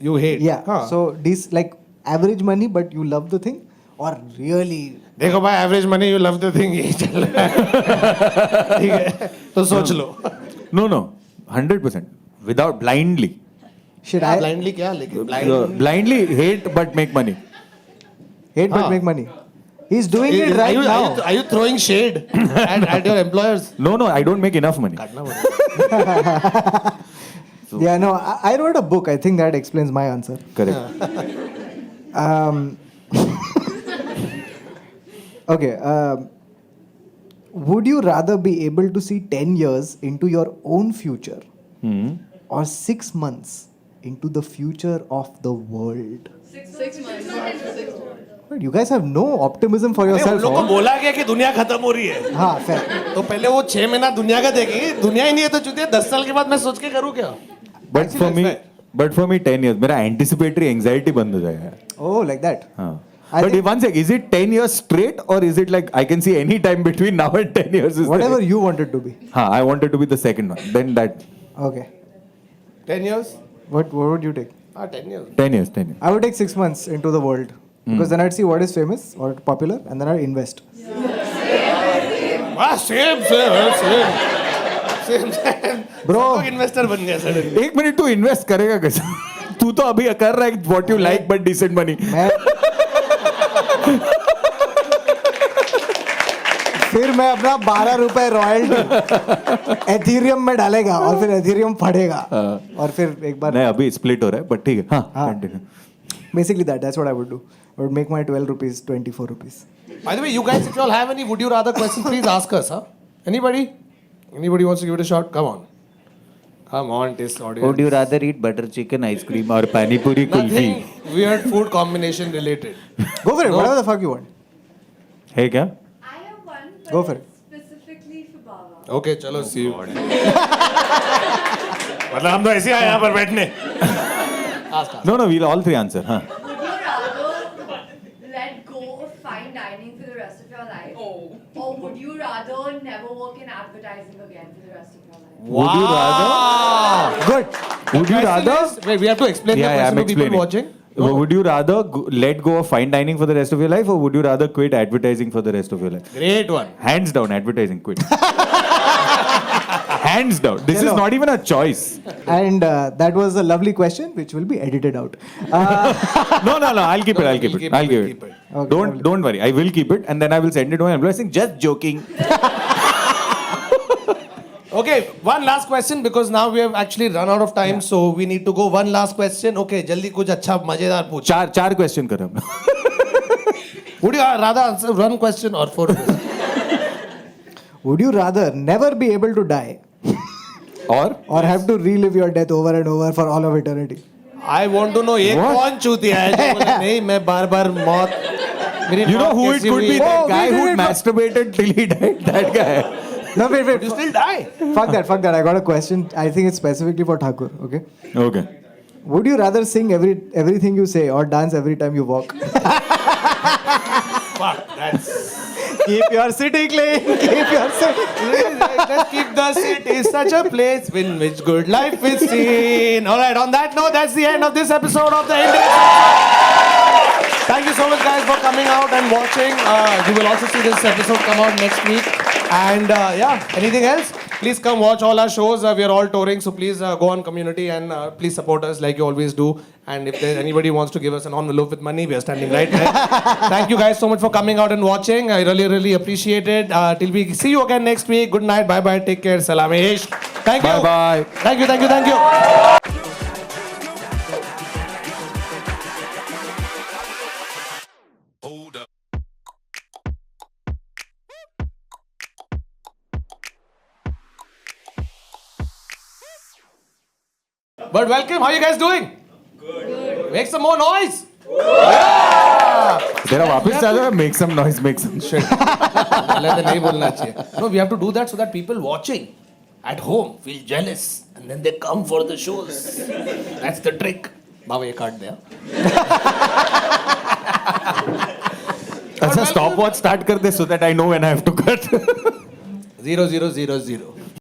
you hate Yeah. हाँ. So this like average money but you love the thing, or really देखो भाई average money you love the thing यही चल रहा है ठीक है तो सोच लो No. 100%. Without blindly. should I blindly क्या लेकिन Blindly hate but make money. hate but हाँ. make money? He's doing it are right you, now. are you throwing shade at your employers No, I don't make enough money. काटना पड़ेगा Yeah, no, I wrote a book. I think that explains my answer. Correct. Okay. Would you rather be able to see 10 years into your own future, or 6 months into the future of the world? 6 months. Wait, you guys have no optimism for उन yourself. लोग को huh? बोला गया कि दुनिया खत्म हो रही है हाँ, fair. तो पहले वो 6 महीना दुनिया का देखेंगे दुनिया ही नहीं है तो चुतिया 10 साल के बाद मैं सोच के करूँ क्या But for me 10 years मेरा anticipatory anxiety बंद हो जाएगा. Oh, like that. हाँ. I But think- one sec, is it 10 years straight or is it like I can see any time between now and 10 years? Is Whatever there? you wanted to be. हाँ, I wanted to be the second one. Then that Okay. 10 years What would you take? 10 years 10 years. I would take 6 months into the world. Because then I'd see what is famous or popular, and then I'd invest. वाह same Bro. Investor बन गया suddenly एक minute तू invest करेगा कैसे? तू तो अभी कर रहा है what you like but decent money. फिर मैं अपना 12 रुपए रॉयल्टी एथीरियम में डालेगा और फिर एथीरियम फटेगा और फिर एक बार नहीं अभी स्प्लिट हो रहा है but ठीक है. हाँ, हाँ. continue. Basically that's what I would do. I would make my 12 rupees 24 rupees. By the way, you guys, if you all have any would you rather questions, please ask us, huh? Anybody? Anybody wants to give it a shot? Come on. Come on, this audience. Would you rather eat butter chicken ice cream or pani puri kulfi? Nothing weird food combination related. Go for it. No. Whatever the fuck you want. है क्या? I have one, Go but for it. it's specifically for Baba. Okay, chalo, see you. मतलब हम तो ऐसे आए यहाँ पर बैठने. No, no, we'll all three answer. Huh? Would you rather let go of fine dining for the rest of your life? Or would you rather never work in advertising again for the rest of your life? Would you rather? Good. Would you rather? Wait, we have to explain the I'm question to people explaining. watching. Would you rather let go of fine dining for the rest of your life, or would you rather quit advertising for the rest of your life? Great one. Hands down, advertising, quit. Hands down. This is Hello. not even a choice. And that was a lovely question, which will be edited out. No, I'll keep it. I'll keep it. I'll keep it. Okay, Don't worry. I will keep it, and then I will send it to my employer saying, just joking. Okay, one last question because now we have actually run out of time, so we need to go. One last question. Okay, jaldi kuch अच्छा मजेदार पूछ. चार question कर हम. Would you rather answer one question or four? Would you rather never be able to die or have to relive your death over and over for all of eternity? I want to know ये What? कौन चूतिया है जो बोले नहीं मैं बार-बार मौत. मेरी You know मौत who it कैसी could हुई be? है? That guy wait, who wait, masturbated till he died. That guy. No, wait. You still die. Fuck that. I got a question. I think it's specifically for Thakur. Okay. Okay. Would you rather sing everything you say or dance every time you walk? Fuck, that's. Keep your city clean. Keep your city. Just keep the seat is such a place in which good life is seen. All right, on that note, that's the end of this episode of the Indian. Thank you so much, guys, for coming out and watching. You will also see this episode come out next week. And anything else? Please come watch all our shows. We are all touring, so please go on community and please support us like you always do. And if there's anybody who wants to give us an envelope with money, we are standing right there. Thank you guys so much for coming out and watching. I really appreciate it. Till we see you again next week. Good night. Bye. Take care. Salamesh. Thank you. Bye. Thank you. But welcome. How are you guys doing? Good. Make some more noise. तेरा वापस चालू है. Make some noise. Make some shit. नहीं बोलना चाहिए. No, we have to do that so that people watching at home feel jealous and then they come for the shows. That's the trick. बाबा ये काट दिया. अच्छा, stopwatch start कर दे so that I know when I have to cut. 0000.